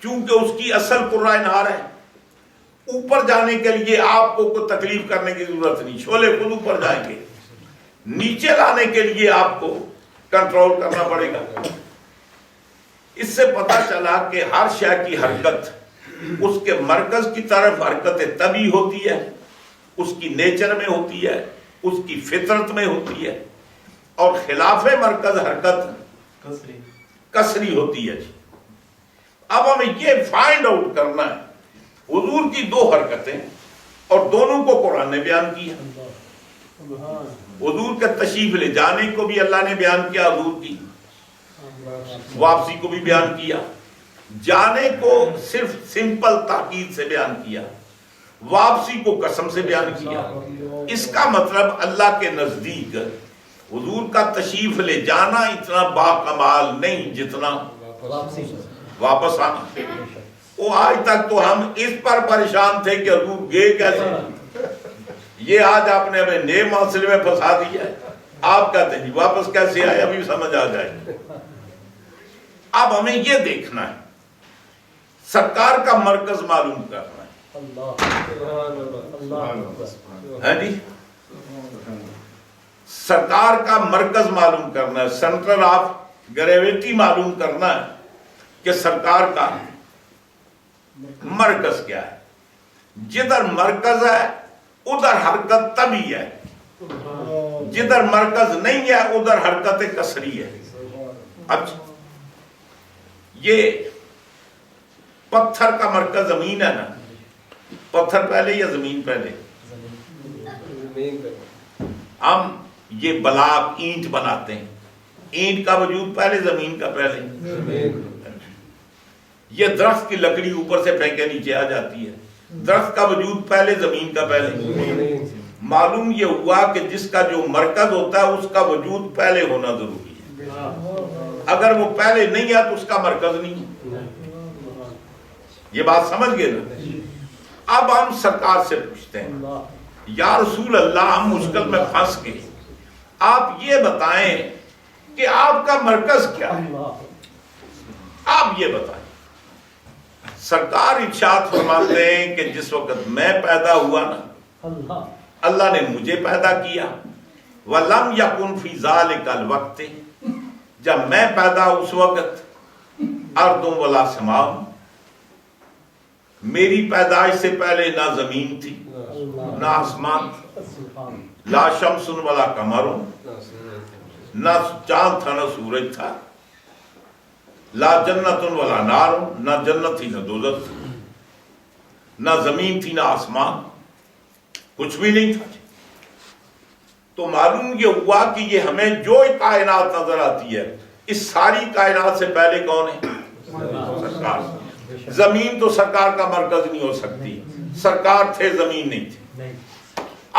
چونکہ اس کی اصل قرہ نار ہے، اوپر جانے کے لیے آپ کو کوئی تکلیف کرنے کی ضرورت نہیں، شعلے خود اوپر جائیں گے۔ نیچے لانے کے لیے آپ کو کنٹرول کرنا پڑے گا۔ اس سے پتہ چلا کہ ہر شے کی حرکت اس کے مرکز کی طرف حرکت طبیعی ہوتی ہے، اس کی نیچر میں ہوتی ہے، اس کی فطرت میں ہوتی ہے، اور خلاف مرکز حرکت کسری ہوتی ہے جی۔ اب ہمیں یہ فائنڈ آؤٹ کرنا ہے حضور کی دو حرکتیں، اور دونوں کو قرآن نے بیان کیا۔ حضور کے تشریف لے جانے کو بھی اللہ نے بیان کیا، حضور کی واپسی کو بھی بیان کیا۔ جانے کو صرف سمپل تاکید سے بیان کیا، واپسی کو قسم سے بیان کیا۔ اس کا مطلب اللہ کے نزدیک حضور کا تشریف لے جانا اتنا باکمال نہیں جتنا واپس آنا۔ وہ آج تک تو ہم اس پر پریشان تھے کہ حضور گئے کیسے، یہ آج آپ نے ہمیں نئے مسئلے میں پھنسا دیا ہے۔ آپ کہتے ہیں جی واپس کیسے آئے، ابھی سمجھ آ جائے۔ اب ہمیں یہ دیکھنا ہے، سرکار کا مرکز معلوم کرنا ہے جی، سرکار کا مرکز معلوم کرنا ہے، سینٹر آف گریویٹی معلوم کرنا ہے کہ سرکار کا مرکز کیا ہے۔ جدھر مرکز ہے ادھر حرکت طبیعی ہے، جدھر مرکز نہیں ہے ادھر حرکت کسری ہے۔ اچھا، یہ پتھر کا مرکز زمین ہے نا، پتھر پہلے یا زمین پہلے؟ ہم یہ بلاک اینٹ بناتے ہیں، اینٹ کا وجود پہلے زمین کا پہلے؟ یہ درخت کی لکڑی اوپر سے پھینکے نیچے آ جاتی ہے، درخت کا وجود پہلے زمین کا پہلے؟ معلوم یہ ہوا کہ جس کا جو مرکز ہوتا ہے اس کا وجود پہلے ہونا ضروری ہے، اگر وہ پہلے نہیں ہے تو اس کا مرکز نہیں۔ یہ بات سمجھ گئے نا؟ اب ہم سرکار سے پوچھتے ہیں یا رسول اللہ ہم مشکل میں پھنس گئے، آپ یہ بتائیں کہ آپ کا مرکز کیا ہے، آپ یہ بتائیں۔ سرکار ارشاد فرماتے ہیں کہ جس وقت میں پیدا ہوا نا، اللہ نے مجھے پیدا کیا، وَلَمْ يَكُنْ فِي ذَلِكَ الْوَقْتِ، جب میں پیدا اس وقت اَرْضٌ وَلَا سَمَاءٌ، میری پیدائش سے پہلے نہ زمین تھی نہ آسمان، لا شمس ولا قمر، نہ چاند تھا نہ سورج تھا، لا جنت ولا نار، نہ جنت تھی نہ دوزخ تھی، نہ زمین تھی نہ آسمان، کچھ بھی نہیں تھا۔ تو معلوم یہ ہوا کہ یہ ہمیں جو کائنات نظر آتی ہے اس ساری کائنات سے پہلے کون ہے؟ سرکار۔ زمین تو سرکار کا مرکز نہیں ہو سکتی، سرکار تھے زمین نہیں تھی۔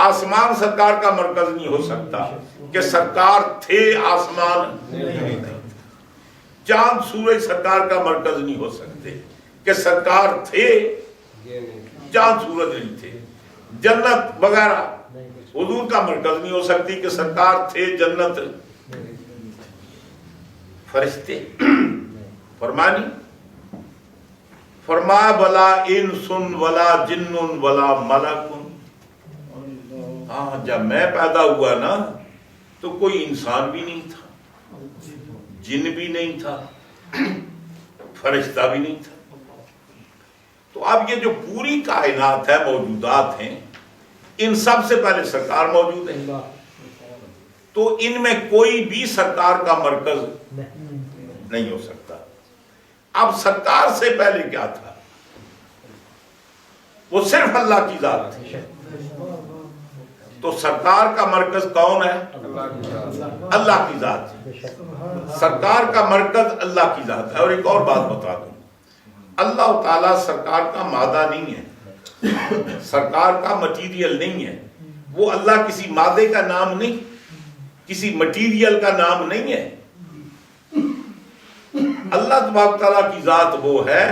آسمان سرکار کا مرکز نہیں ہو سکتا کہ سرکار تھے آسمان نہیں تھا۔ چاند سورج سرکار کا مرکز نہیں ہو سکتے کہ سرکار تھے چاند سورج نہیں تھے۔ جنت وغیرہ حضور کا مرکز نہیں ہو سکتی کہ سرکار تھے جنت۔ فرشتے فرمانی فرمایا بلا انسن ولا جن ولا ملک، ہاں جب میں پیدا ہوا نا تو کوئی انسان بھی نہیں تھا، جن بھی نہیں تھا، فرشتہ بھی نہیں تھا۔ تو اب یہ جو پوری کائنات ہے، موجودات ہیں، ان سب سے پہلے سرکار موجود ہے، تو ان میں کوئی بھی سرکار کا مرکز نہیں ہو سکتا۔ اب سرکار سے پہلے کیا تھا؟ وہ صرف اللہ کی ذات تھی، تو سرکار کا مرکز کون ہے؟ اللہ کی ذات۔ سرکار کا مرکز اللہ کی ذات ہے۔ اور ایک اور بات بتا دوں، اللہ تعالیٰ سرکار کا مادہ نہیں ہے، سرکار کا مٹیریل نہیں ہے۔ وہ اللہ کسی مادے کا نام نہیں، کسی مٹیریل کا نام نہیں ہے۔ اللہ تبارک تعالیٰ کی ذات وہ ہے،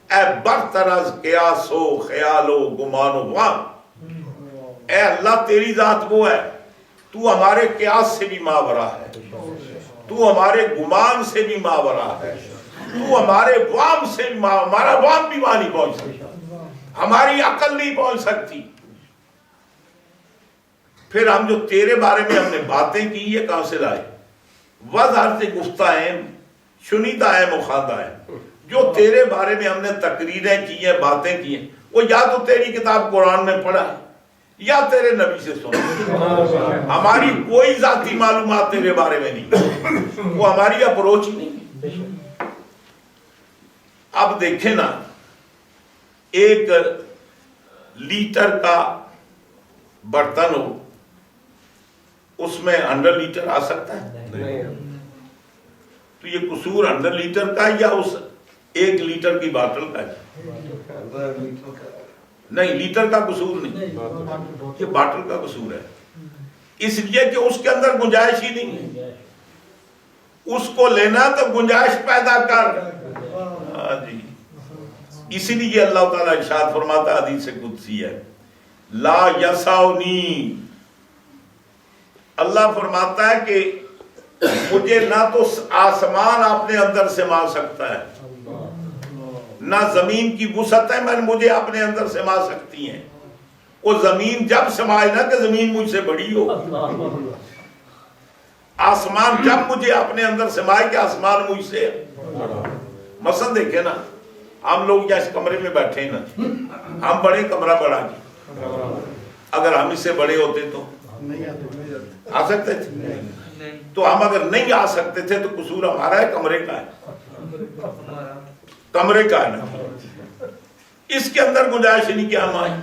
اے برتر از قیاس و خیال و گمان و وہم، اے اللہ تیری ذات وہ ہے، تو ہمارے قیاس سے بھی ماورا ہے، تو ہمارے گمان سے بھی ماورا ہے، تو ہمارے وام سے بھی ہمارا وام بھی وہاں نہیں پہنچ سکتا، ہماری عقل نہیں پہنچ سکتی۔ پھر ہم جو تیرے بارے میں ہم نے باتیں کی، یہ کہاں سے لائے؟ وضاحت گفتہ ہیں، شنیدہ ہے، مخاطہ ہے۔ جو تیرے بارے میں ہم نے تقریریں کی ہیں، باتیں کی ہیں، وہ یا تو تیری کتاب قرآن میں پڑھا ہے یا تیرے نبی سے سنا۔ ہماری کوئی ذاتی معلومات تیرے بارے میں نہیں، وہ ہماری اپروچ نہیں۔ اب دیکھیں نا، ایک لیٹر کا برتن ہو، اس میں 100 لیٹر آ سکتا ہے؟ تو یہ قصور 100 لیٹر کا یا اس 1 لیٹر کی باٹل کا ہے؟ نہیں، لیٹر کا قصور نہیں، یہ باٹل کا قصور ہے، اس لیے کہ اس کے اندر گنجائش ہی نہیں ہے۔ اس کو لینا تو گنجائش پیدا کر۔ جی، اسی لیے اللہ تعالیٰ ارشاد فرماتا ہے، حدیث قدسی ہے، لا یسعنی، اللہ فرماتا ہے کہ مجھے نہ تو آسمان اپنے اندر سما سکتا ہے، نہ زمین کی وسعتیں مجھے اپنے اندر سما سکتی ہیں۔ وہ زمین جب سمائے نا کہ زمین مجھ سے بڑی ہو، آسمان جب مجھے اپنے اندر سمائے کہ آسمان مجھ سے۔ مثلا دیکھیں نا، ہم لوگ یا اس کمرے میں بیٹھے ہیں نا، ہم بڑے، کمرہ بڑا جی، اگر ہم اس سے بڑے ہوتے تو آ سکتے تھے؟ تو ہم اگر نہیں آ سکتے تھے تو قصور ہمارا ہے، کمرے کا ہے، کمرے کا ہے نا، اس کے اندر گنجائش نہیں کہ ہم آئیں۔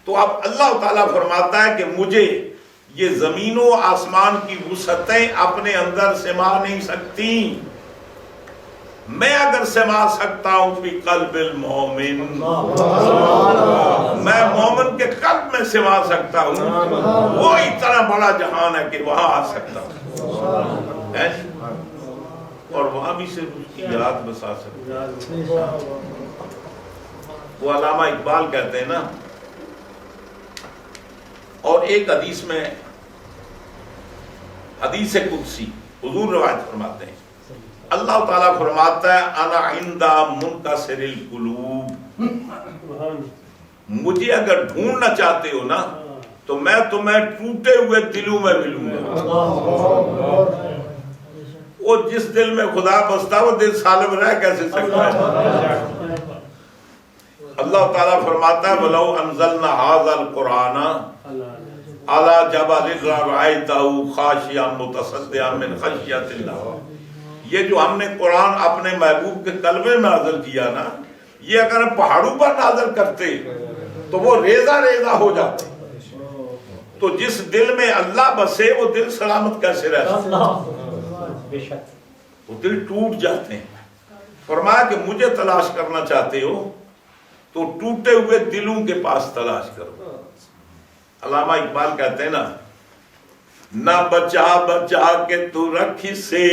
تو اب اللہ تعالیٰ فرماتا ہے کہ مجھے یہ زمین و آسمان کی وسعتیں اپنے اندر سما نہیں سکتی، میں اگر سما سکتا ہوں فی قلب المومن، میں مومن کے قلب میں سما سکتا ہوں، وہ اتنا بڑا جہان ہے کہ وہاں آ سکتا ہوں، اور وہاں بھی صرف اس کی یاد بسا سکتا ہوں۔ وہ علامہ اقبال کہتے ہیں نا، اور ایک حدیث میں، حدیث قدسی، حضور روایت فرماتے ہیں، اللہ تعالیٰ فرماتا ہے، انا عند منکسر القلوب، مجھے اگر ڈھونڈنا چاہتے ہو نا تو میں تمہیں ٹوٹے ہوئے دلوں میں ملوں گا۔ وہ جس دل میں خدا بستا وہ دل سالم رہ کیسے سکتا ہے؟ اللہ تعالیٰ فرماتا ہے، وَلَوْ أَنزَلْنَا هَذَا الْقُرْآنَ عَلَى جَبَلٍ لَرَأَيْتَهُ خَاشِعًا مُتَصَدِّعًا مِنْ خَشْيَةِ اللَّهِ۔ یہ جو ہم نے قرآن اپنے محبوب کے قلب میں نازل کیا نا، یہ اگر ہم پہاڑوں پر نازل کرتے تو وہ ریزہ ریزہ ہو جاتے۔ تو جس دل میں اللہ بسے وہ دل سلامت کیسے رہتا؟ وہ دل ٹوٹ جاتے ہیں۔ فرمایا کہ مجھے تلاش کرنا چاہتے ہو تو ٹوٹے ہوئے دلوں کے پاس تلاش کرو۔ علامہ اقبال کہتے ہیں نا، نہ بچا بچا کے تو رکھ سے،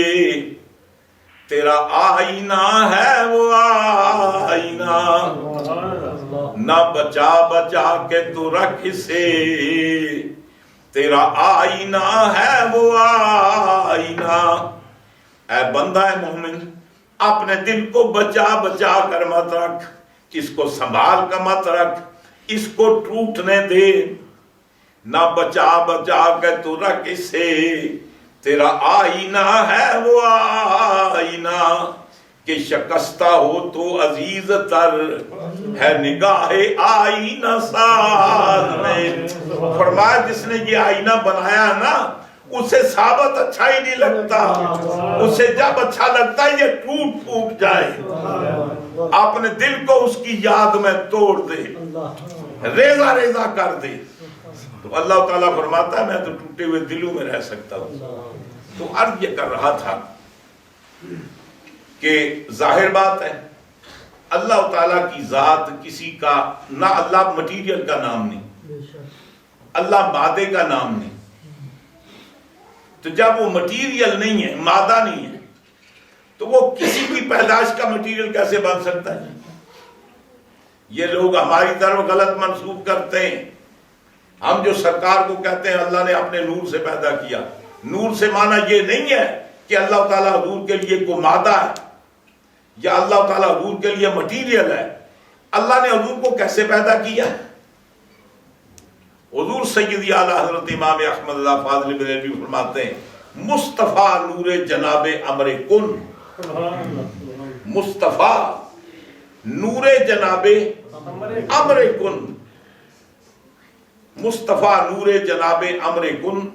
تیرا آئینہ ہے وہ آئینہ، نہ بچا بچا کے تو رکھ سے، تیرا آئینہ ہے وہ آئینہ۔ اے بندہ مومن، اپنے دل کو بچا بچا کر مت رکھ، اس کو سنبھال کر مت رکھ، اس کو ٹوٹنے دے۔ نہ بچا بچا کے تو رکھ اسے، تیرا آئینہ ہے وہ آئینہ، کہ شکستہ ہو تو عزیز تر ہے نگاہ آئینہ ساز میں۔ فرمایا جس نے یہ آئینہ بنایا نا، اسے ثابت اچھا ہی نہیں لگتا، اسے جب اچھا لگتا ہے یہ ٹوٹ پھوٹ جائے، اپنے دل کو اس کی یاد میں توڑ دے۔ ریزہ ریزہ کر دے تو اللہ تعالیٰ فرماتا ہے میں تو ٹوٹے ہوئے دلوں میں رہ سکتا ہوں. تو عرض یہ کر رہا تھا کہ ظاہر بات ہے اللہ تعالیٰ کی ذات کسی کا نہ، اللہ مٹیریل کا نام نہیں، اللہ مادے کا نام نہیں. تو جب وہ مٹیریل نہیں ہے، مادہ نہیں ہے، تو وہ کسی کی پیدائش کا مٹیریل کیسے بن سکتا ہے؟ یہ لوگ ہماری طرف غلط منسوب کرتے ہیں. ہم جو سرکار کو کہتے ہیں اللہ نے اپنے نور سے پیدا کیا، نور سے معنی یہ نہیں ہے کہ اللہ تعالیٰ حضور کے لیے کوئی مادہ ہے یا اللہ تعالیٰ حضور کے لیے مٹیریل ہے. اللہ نے حضور کو کیسے پیدا کیا؟ حضور سیدی اعلیٰ حضرت امام احمد اللہ فاضل بریلوی فرماتے ہیں مصطفیٰ نور جناب امر کن. مصطفیٰ نور جناب امر کن، مصطفیٰ نور جناب امر کن،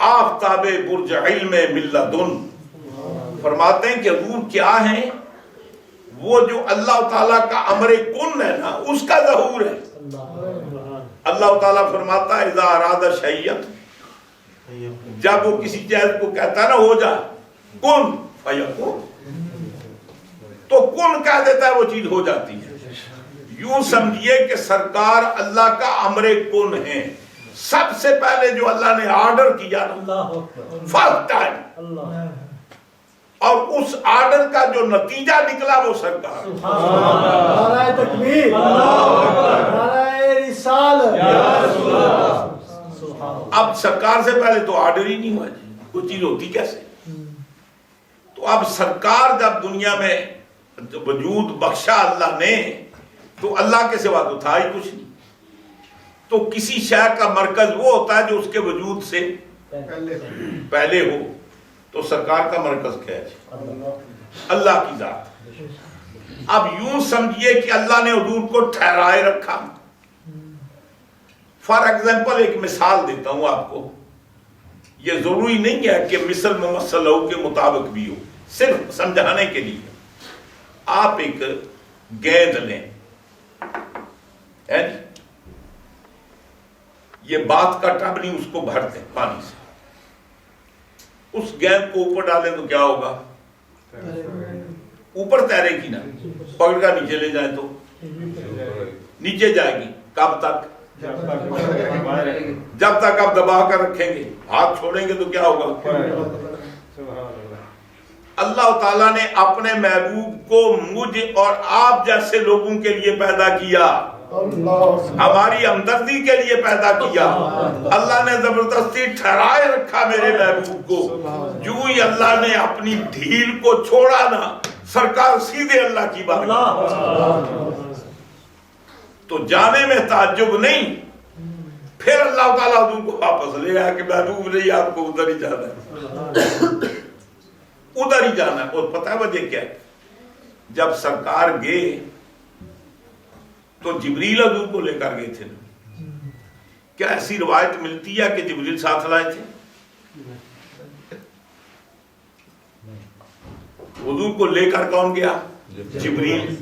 آفتاب برج علم ملدن. فرماتے ہیں کہ حضور کیا ہیں؟ وہ جو اللہ تعالیٰ کا امر کن ہے نا، اس کا ظہور ہے. اللہ تعالیٰ فرماتا ہے اذا اراد شیئا، جب وہ کسی چیز کو کہتا ہے نا ہو جا، کن فیکون، تو کن کہہ دیتا ہے وہ چیز ہو جاتی ہے. یوں سمجھیے کہ سرکار اللہ کا امر کن ہے. سب سے پہلے جو اللہ نے آرڈر کیا فرسٹ ٹائم، اور اس آرڈر کا جو نتیجہ نکلا وہ سرکار. نعرہ تکبیر، نعرہ رسالت. اب سرکار سے پہلے تو آرڈر ہی نہیں ہوا جی، کوئی چیز ہوتی کیسے؟ تو اب سرکار جب دنیا میں وجود بخشا اللہ نے، تو اللہ کے سوا تو تھا ہی کچھ نہیں. تو کسی شے کا مرکز وہ ہوتا ہے جو اس کے وجود سے پہلے ہو. تو سرکار کا مرکز کیا ہے؟ اللہ کی ذات. اب یوں سمجھیے کہ اللہ نے حضور کو ٹھہرائے رکھا. فار ایگزامپل ایک مثال دیتا ہوں آپ کو. یہ ضروری نہیں ہے کہ مثل ممثل ہو کے مطابق بھی ہو، صرف سمجھانے کے لیے. آپ ایک گیند لیں، یہ بات کا ٹب نہیں، اس کو بھرتے پانی سے. اس گیند کو اوپر ڈالیں تو کیا ہوگا؟ اوپر تیرے گی نا. پکڑ کر نیچے لے جائیں تو نیچے جائے گی. کب تک؟ جب تک آپ دبا کر رکھیں گے. ہاتھ چھوڑیں گے تو کیا ہوگا؟ اللہ تعالیٰ نے اپنے محبوب کو مجھ اور آپ جیسے لوگوں کے لیے پیدا کیا، ہماری ہمدردی کے لیے پیدا کیا. اللہ نے زبردستی ٹھہرائے رکھا میرے محبوب کو. جو ہی اللہ نے اپنی ڈھیل کو چھوڑا نا، سرکار سیدھے اللہ کی بات. تو جانے میں تعجب نہیں. پھر اللہ تعالیٰ حضور کو واپس لے آیا کہ محبوب نہیں، آپ کو ادھر ہی جانا ہے، ادھر ہی جانا ہے. اور پتہ ہے وجہ کیا ہے؟ جب سرکار گئے تو جبریل حضور کو لے کر گئے تھے. کیا ایسی روایت ملتی ہے کہ جبریل ساتھ لائے تھے؟ حضور کو لے کر کون گیا؟ جبریل.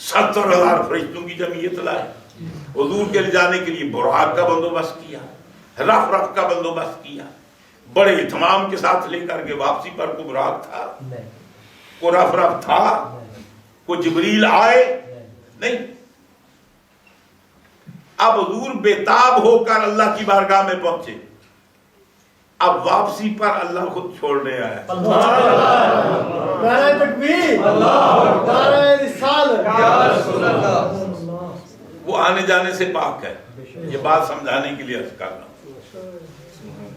70,000 فرشتوں کی جمعیت لائے. حضور کے لے جانے کے لیے براق کا بندوبست کیا، رف رف کا بندوبست کیا، بڑے اہتمام کے ساتھ لے کر کے. واپسی پر کو براق تھا، کو رف رف تھا، کو جبریل آئے نہیں. اب حضور بےتاب ہو کر اللہ کی بارگاہ میں پہنچے. اب واپسی پر اللہ خود چھوڑنے آیا. نعرہ تکبیر، نعرہ رسالت. وہ آنے جانے سے پاک ہے. یہ بات سمجھانے کے لیے عرض کر رہا ہوں.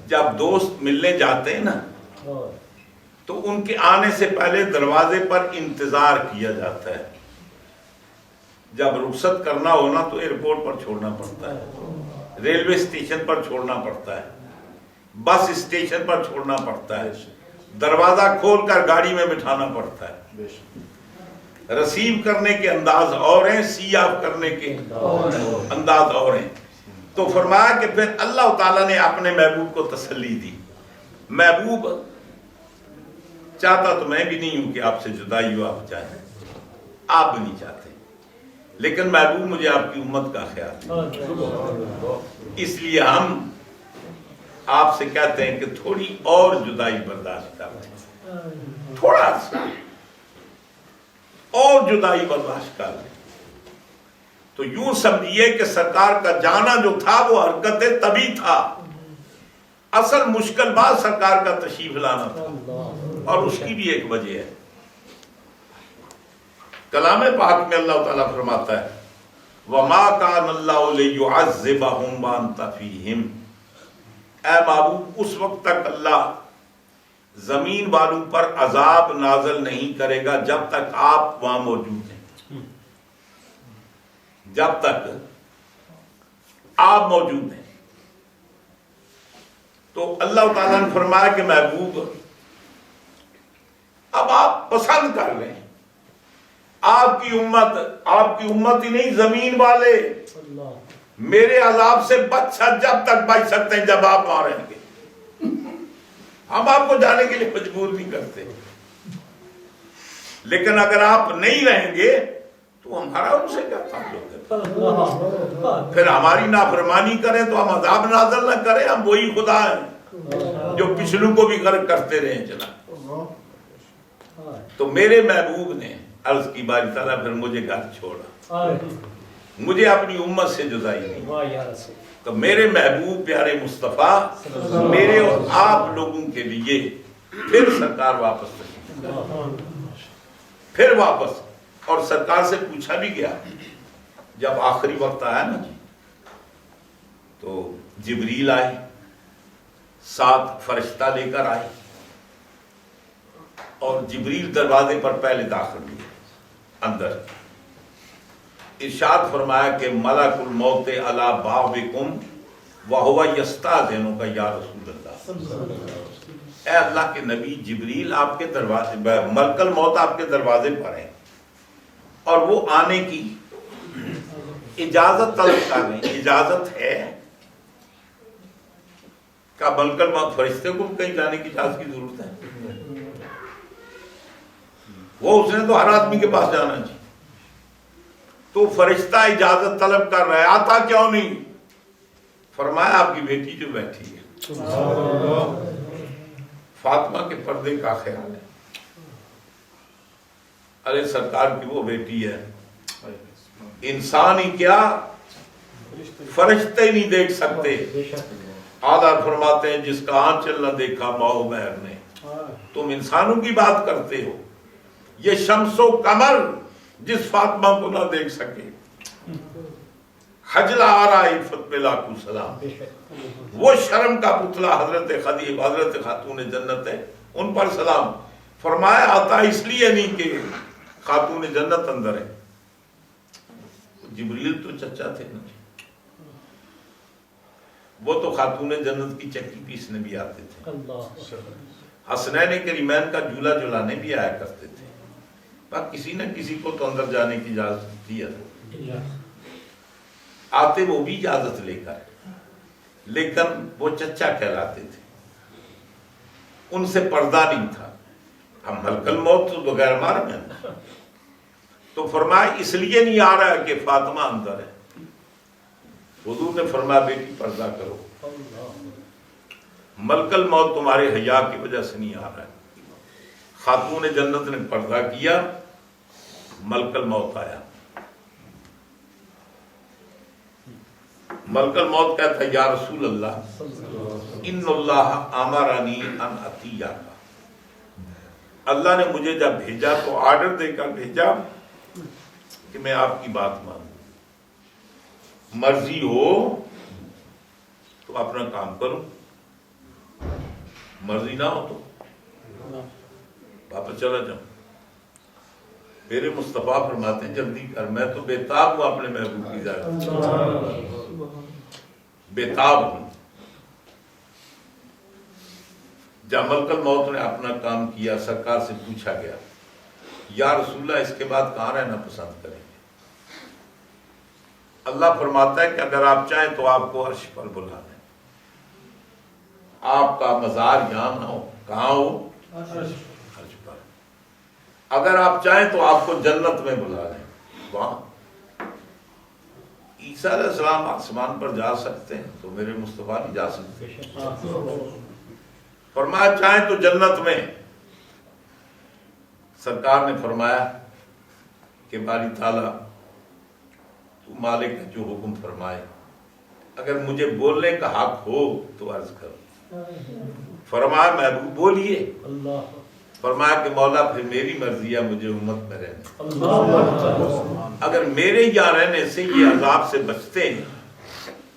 جب دوست ملنے جاتے ہیں نا تو ان کے آنے سے پہلے دروازے پر انتظار کیا جاتا ہے. جب رخصت کرنا ہونا تو ایئرپورٹ پر چھوڑنا پڑتا ہے، ریلوے اسٹیشن پر چھوڑنا پڑتا ہے، بس اسٹیشن پر چھوڑنا پڑتا ہے، دروازہ کھول کر گاڑی میں بٹھانا پڑتا ہے. رسیو کرنے کے انداز اور ہیں، سی آف کرنے کے انداز اور ہیں. تو فرمایا کہ پھر اللہ تعالیٰ نے اپنے محبوب کو تسلی دی. محبوب چاہتا تو میں بھی نہیں ہوں کہ آپ سے جدائی ہو، آپ چاہیں، آپ بھی نہیں چاہتے. لیکن محبوب مجھے آپ کی امت کا خیال ہے، اس لیے ہم آپ سے کہتے ہیں کہ تھوڑی اور جدائی برداشت کریں، تھوڑا سا اور جدائی برداشت کر لیں تو یوں سمجھیے کہ سرکار کا جانا جو تھا وہ حرکت طبی تھا، اصل مشکل بات سرکار کا تشریف لانا تھا، اور اس کی بھی ایک وجہ ہے۔ کلام پاک میں اللہ تعالیٰ فرماتا ہے وَمَا كَانَ اللَّهُ لِيُعَذِّبَهُمْ وَأَنْتَ فِيهِمْ، اے محبوب اس وقت تک اللہ زمین والوں پر عذاب نازل نہیں کرے گا جب تک آپ وہاں موجود ہیں، جب تک آپ موجود ہیں۔ تو اللہ تعالیٰ نے فرمایا کہ محبوب اب آپ پسند کر لیں، آپ کی امت ہی نہیں، زمین والے میرے عذاب سے جب تک بچ سکتے ہیں جب آپ وہاں رہیں گے، ہم آپ کو جانے کے لیے مجبور نہیں کرتے، لیکن اگر آپ نہیں رہیں گے تو ہمارا ان سے کیا تعلق ہے؟ پھر ہماری نافرمانی کریں تو ہم عذاب نازل نہ کریں، ہم وہی خدا ہیں جو پچھلوں کو بھی غرق کرتے رہے جناب۔ تو میرے محبوب نے عرض کی باری تعالیٰ پھر مجھے گھر چھوڑا، مجھے اپنی امت سے جدائی نہیں، تو میرے محبوب پیارے مصطفیٰ میرے اور آپ لوگوں کے لیے پھر سرکار واپس رہی، پھر واپس، اور سرکار سے پوچھا بھی گیا جب آخری وقت آیا نا جی، تو جبریل آئے، 7 فرشتہ لے کر آئے، اور جبریل دروازے پر پہلے داخل ہوئے اندر، ارشاد فرمایا کہ ملک الموت علی بابکم وہو یستاذنک یا رسول اللہ، اے اللہ کے نبی جبریل آپ کے دروازے، ملک الموت آپ کے دروازے پر ہیں اور وہ آنے کی اجازت طلب کر رہے ہیں، اجازت ہے کیا ملک الموت فرشتے کو کہیں جانے کی اجازت کی ضرورت ہے؟ وہ اس نے تو ہر آدمی کے پاس جانا چاہیے، تو فرشتہ اجازت طلب کر رہا ہے، آتا کیوں نہیں؟ فرمایا آپ کی بیٹی جو بیٹھی ہے فاطمہ کے پردے کا خیال ہے، ارے سرکار کی وہ بیٹی ہے، انسان ہی کیا فرشتے نہیں دیکھ سکتے، آدھا فرماتے ہیں جس کا آنچل نہ دیکھا ماؤ مہر نے، تم انسانوں کی بات کرتے ہو، یہ شمس و قمر جس فاطمہ کو نہ دیکھ سکے، خجلہ آ رہا عفت پہ لاکھوں سلام، وہ شرم کا پتلا حضرت خدیجہ حضرت خاتون جنت ہے، ان پر سلام۔ فرمایا آتا اس لیے نہیں کہ خاتون جنت اندر ہے، جبریل تو چچا تھے نا، وہ تو خاتون جنت کی چکی پیسنے بھی آتے تھے، حسنین کریمین کا جھولا جھلانے بھی آیا کرتے تھے، پر کسی نہ کسی کو تو اندر جانے کی اجازت دی ہے، آتے وہ بھی اجازت لے کر، لیکن وہ چچا کہلاتے تھے، ان سے پردہ نہیں تھا، ہم ملک الموت تو بغیر محرم ہیں، تو فرمایا اس لیے نہیں آ رہا ہے کہ فاطمہ اندر ہے، حضور نے فرمایا بیٹی پردہ کرو، ملک الموت تمہارے حیا کی وجہ سے نہیں آ رہا ہے۔ خاتون جنت نے پردہ کیا، ملک الموت آیا، ملک الموت کہتا ہے یا رسول اللہ ان اللہ امرنی ان اتیاک، اللہ نے مجھے جب بھیجا تو آرڈر دے کر بھیجا کہ میں آپ کی بات مانوں، مرضی ہو تو اپنا کام کروں، مرضی نہ ہو تو واپس چلا جاؤں۔ میرے مصطفیٰ فرماتے ہیں جلدی کر، میں تو بےتاب ہوں اپنے محبوب کی زیارت، بےتاب ہوں۔ جب ملک الموت نے اپنا کام کیا، سرکار سے پوچھا گیا یا رسول اللہ اس کے بعد کہاں رہنا پسند کریں گے؟ اللہ فرماتا ہے کہ اگر آپ چاہیں تو آپ کو عرش پر بلا لیں، آپ کا مزار یہاں نہ ہو، کہاں ہو؟ عرش پر۔ اگر آپ چاہیں تو آپ کو جنت میں بلا لیں، وہاں عیسیٰ علیہ السلام آسمان پر جا سکتے ہیں تو میرے مصطفیٰ نہیں جا سکتے؟ فرمایا چاہیں تو جنت میں. سرکار نے فرمایا کہ باری تعالیٰ تو مالک ہے جو حکم فرمائے، اگر مجھے بولنے کا حق ہو تو عرض کرو. فرمایا محبوب بولیے. فرمایا کہ مولا پھر میری مرضی ہے مجھے امت میں رہنے. اگر میرے یہاں رہنے سے یہ عذاب سے بچتے ہیں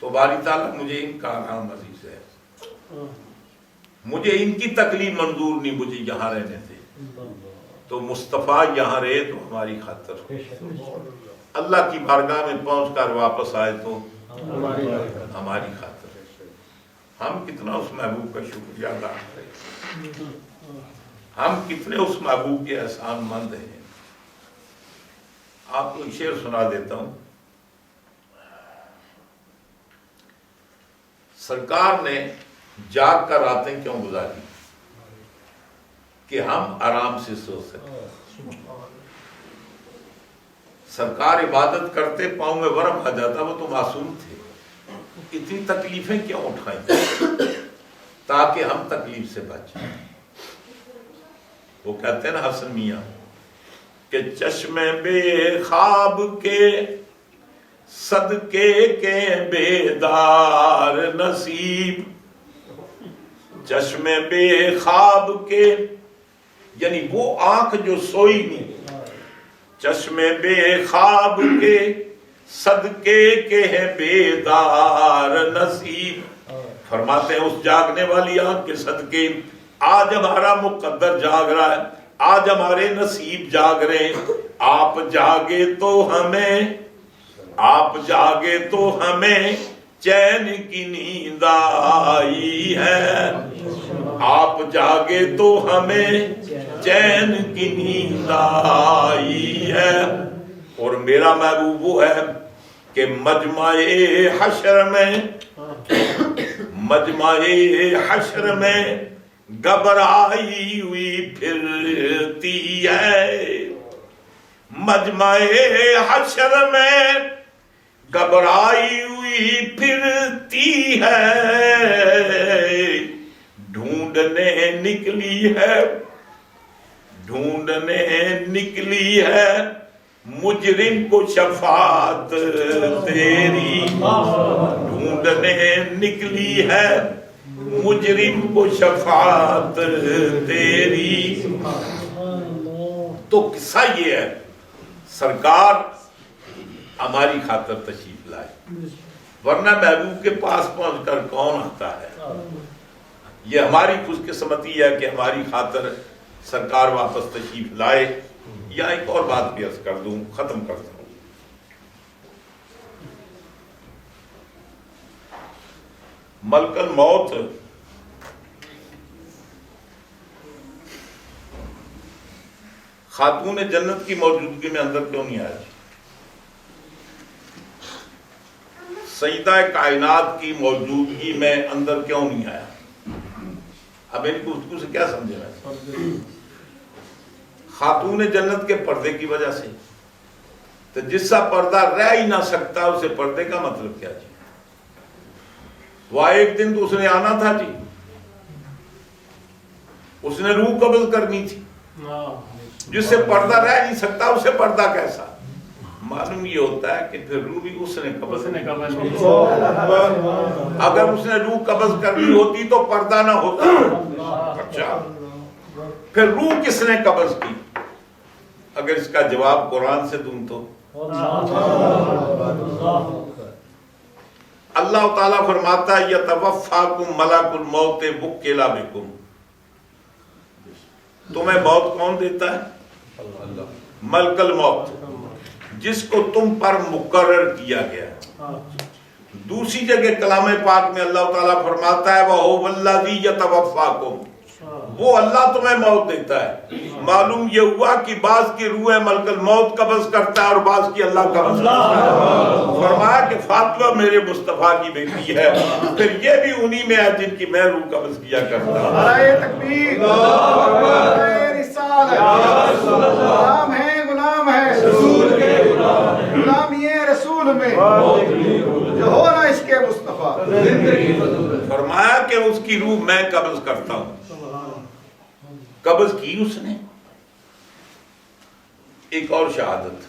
تو باری تعالیٰ مجھے ان کا آرام عزیز ہے، مجھے ان کی تکلیف منظور نہیں، مجھے یہاں رہنے دے. تو مصطفیٰ یہاں رہے تو ہماری خاطر، اللہ کی بارگاہ میں پہنچ کر واپس آئے تو ہماری خاطر. ہم کتنا اس محبوب کا شکریہ ادا کریں، ہم کتنے اس محبوب کے احسان مند ہیں. آپ کو ایک شعر سنا دیتا ہوں. سرکار نے جاگ کر راتیں کیوں گزاری؟ کہ ہم آرام سے سو سکیں. سرکار عبادت کرتے پاؤں میں ورم آ جاتا، وہ تو معصوم تھے. اتنی تکلیفیں کیوں اٹھائیں؟ تاکہ ہم تکلیف سے بچیں. وہ کہتے ہیں نا حسن میاں کہ چشم بے خواب کے صدقے کے بیدار نصیب. چشم بے خواب کے یعنی وہ آنکھ جو سوئی نہیں، چشم بے خواب کے صدقے کے ہے بیدار نصیب. فرماتے ہیں اس جاگنے والی آنکھ کے صدقے آج ہمارا مقدر جاگ رہا ہے، آج ہمارے نصیب جاگ رہے ہیں. آپ جاگے تو ہمیں چین کی نیند آئی ہے. آپ جاگے تو ہمیں چین کی نیند آئی ہے. اور میرا محبوب وہ ہے کہ مجمع حشر میں گھبرائی ہوئی پھرتی ہے. مجمع حشر میں گھبرائی ہوئی پھرتی ہے. ڈھونڈنے نکلی ہے مجرم کو شفاعت تیری. ڈھونڈنے نکلی ہے مجرم کو شفاعت تیری. تو قصہ یہ ہے سرکار ہماری خاطر تشریف لائے، ورنہ محبوب کے پاس پہنچ کر کون آتا ہے. یہ ہماری خوش قسمتی ہے کہ ہماری خاطر سرکار واپس تشریف لائے. یا ایک اور بات بھی عرض کر دوں، ختم کرتا ہوں. ملک الموت خاتون جنت کی موجودگی میں اندر کیوں نہیں آیا؟ سیدہ کائنات کی موجودگی میں اندر کیوں نہیں آیا؟ اب ان گفتگو سے کیا سمجھنا ہے؟ خاتون جنت کے پردے کی وجہ سے. تو جس کا پردہ رہ ہی نہ سکتا اسے پردے کا مطلب کیا جی؟ وہ ایک دن تو اس نے آنا تھا جی، اس نے روح قبض کرنی تھی. جس سے پردہ رہ نہیں سکتا اسے پردہ کیسا؟ معلوم یہ ہوتا ہے کہ پھر روح بھی اس نے قبض اگر اس نے روح قبض کرنی ہوتی تو پردہ نہ ہوتا. اچھا پھر روح کس نے قبض کی؟ اگر اس کا جواب قرآن سے دوں تو اللہ تعالیٰ فرماتا ہے یتوفاکم ملک الموت وکل بکم. تمہیں موت کون دیتا ہے؟ ملک الموت، جس کو تم پر مقرر کیا گیا. دوسری جگہ کلام پاک میں اللہ تعالیٰ فرماتا ہے وَهُوَ الَّذِي يَتَوَفَّاكُمْ، وہ اللہ تمہیں موت دیتا ہے. معلوم یہ ہوا کہ بعض کی روح ملک الموت قبض کرتا ہے اور بعض کی اللہ قبض کرتا ہے. فرمایا کہ فاطمہ میرے مصطفیٰ کی بیٹی ہے، پھر یہ بھی انہی میں ہے جن کی میں روح قبض کیا کرتا ہوں. نعرہ تکبیر، نعرہ رسالت. غلام ہے غلام ہے غلامی رسول رسول میں جو ہو نا عشق مصطفیٰ فرمایا کہ اس کی روح میں قبض کرتا ہوں. قبض کی اس نے. ایک اور شہادت,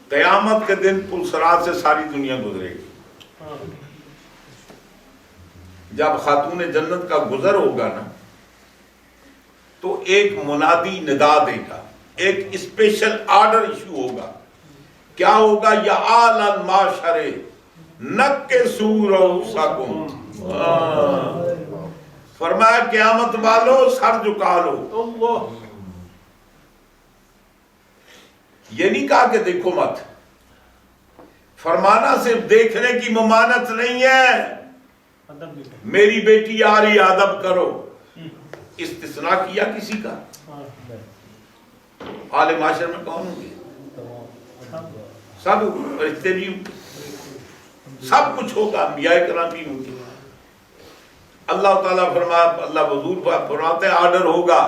قیامت کے دن پلسرات سے ساری دنیا گزرے گی. جب خاتون جنت کا گزر ہوگا نا تو ایک منادی ندا دے گا, ایک اسپیشل آرڈر ایشو ہوگا. کیا ہوگا؟ یا آل المعشر نکسوا رؤوسکم. فرمایا قیامت والو سر جھکا لو. یہ نہیں کہا کہ دیکھو مت. فرمانا صرف دیکھنے کی ممانت نہیں ہے, میری بیٹی آ رہی ادب کرو. استثناء کیا کسی کا؟ آل معاشر میں کون ہوں گے؟ سب رشتے بھی ہوں گے, سب کچھ ہوگا, انبیاء کرام بھی ہوں گے. اللہ تعالیٰ فرمایا, اللہ حضور فرماتے ہیں آرڈر ہوگا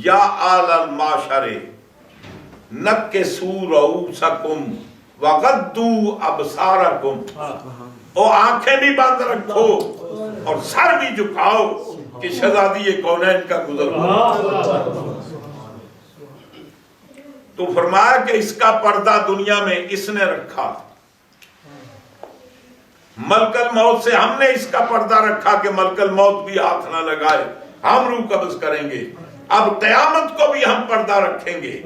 یا آل المعشر نکسوا رؤوسکم وغضوا ابصارکم. اور آنکھیں بھی بند رکھو اور سر بھی جھکاؤ کہ شہزادی کونین کا گزر ہو. تو فرمایا کہ اس کا پردہ دنیا میں اس نے رکھا. ملک الموت سے ہم نے اس کا پردہ رکھا کہ ملک الموت بھی ہاتھ نہ لگائے, ہم روح قبض کریں گے. اب قیامت کو بھی ہم پردہ رکھیں گے.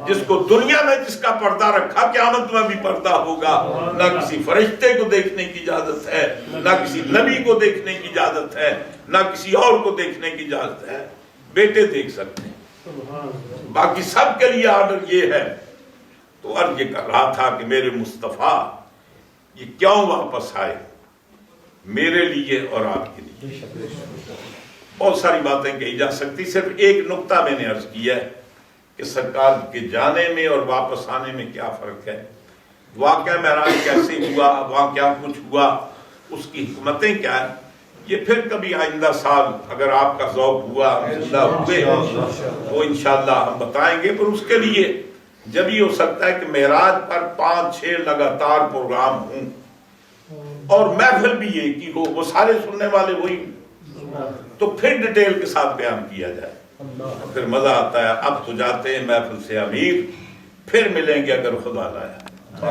جس کو دنیا میں جس کا پردہ رکھا, قیامت میں بھی پردہ ہوگا. نہ کسی فرشتے کو دیکھنے کی اجازت ہے, نہ کسی نبی کو دیکھنے کی اجازت ہے, نہ کسی اور کو دیکھنے کی اجازت ہے. بیٹے دیکھ سکتے ہیں, باقی سب کے لیے آرڈر یہ ہے. تو عرض یہ کر رہا تھا کہ میرے مصطفیٰ یہ کیوں واپس آئے, میرے لیے اور آپ کے لیے. بہت ساری باتیں کہی جا سکتی, صرف ایک نقطہ میں نے عرض کیا ہے کہ سرکار کے جانے میں اور واپس آنے میں کیا فرق ہے. واقعہ معراج کیسے ہوا, وہاں کیا کچھ ہوا, اس کی حکمتیں کیا ہیں, یہ پھر کبھی آئندہ سال اگر آپ کا ذوق ہوا, زندہ ہوئے تو انشاءاللہ ہم بتائیں گے. پر اس کے لیے جب یہ ہو سکتا ہے کہ معراج پر 5-6 لگاتار پروگرام ہوں اور محفل بھی یہ کی ہو, وہ سارے سننے والے وہی, تو پھر ڈیٹیل کے ساتھ بیان کیا جائے, پھر مزہ آتا ہے. اب تو جاتے ہیں محفل سے امیر, پھر ملیں گے اگر خدا لایا.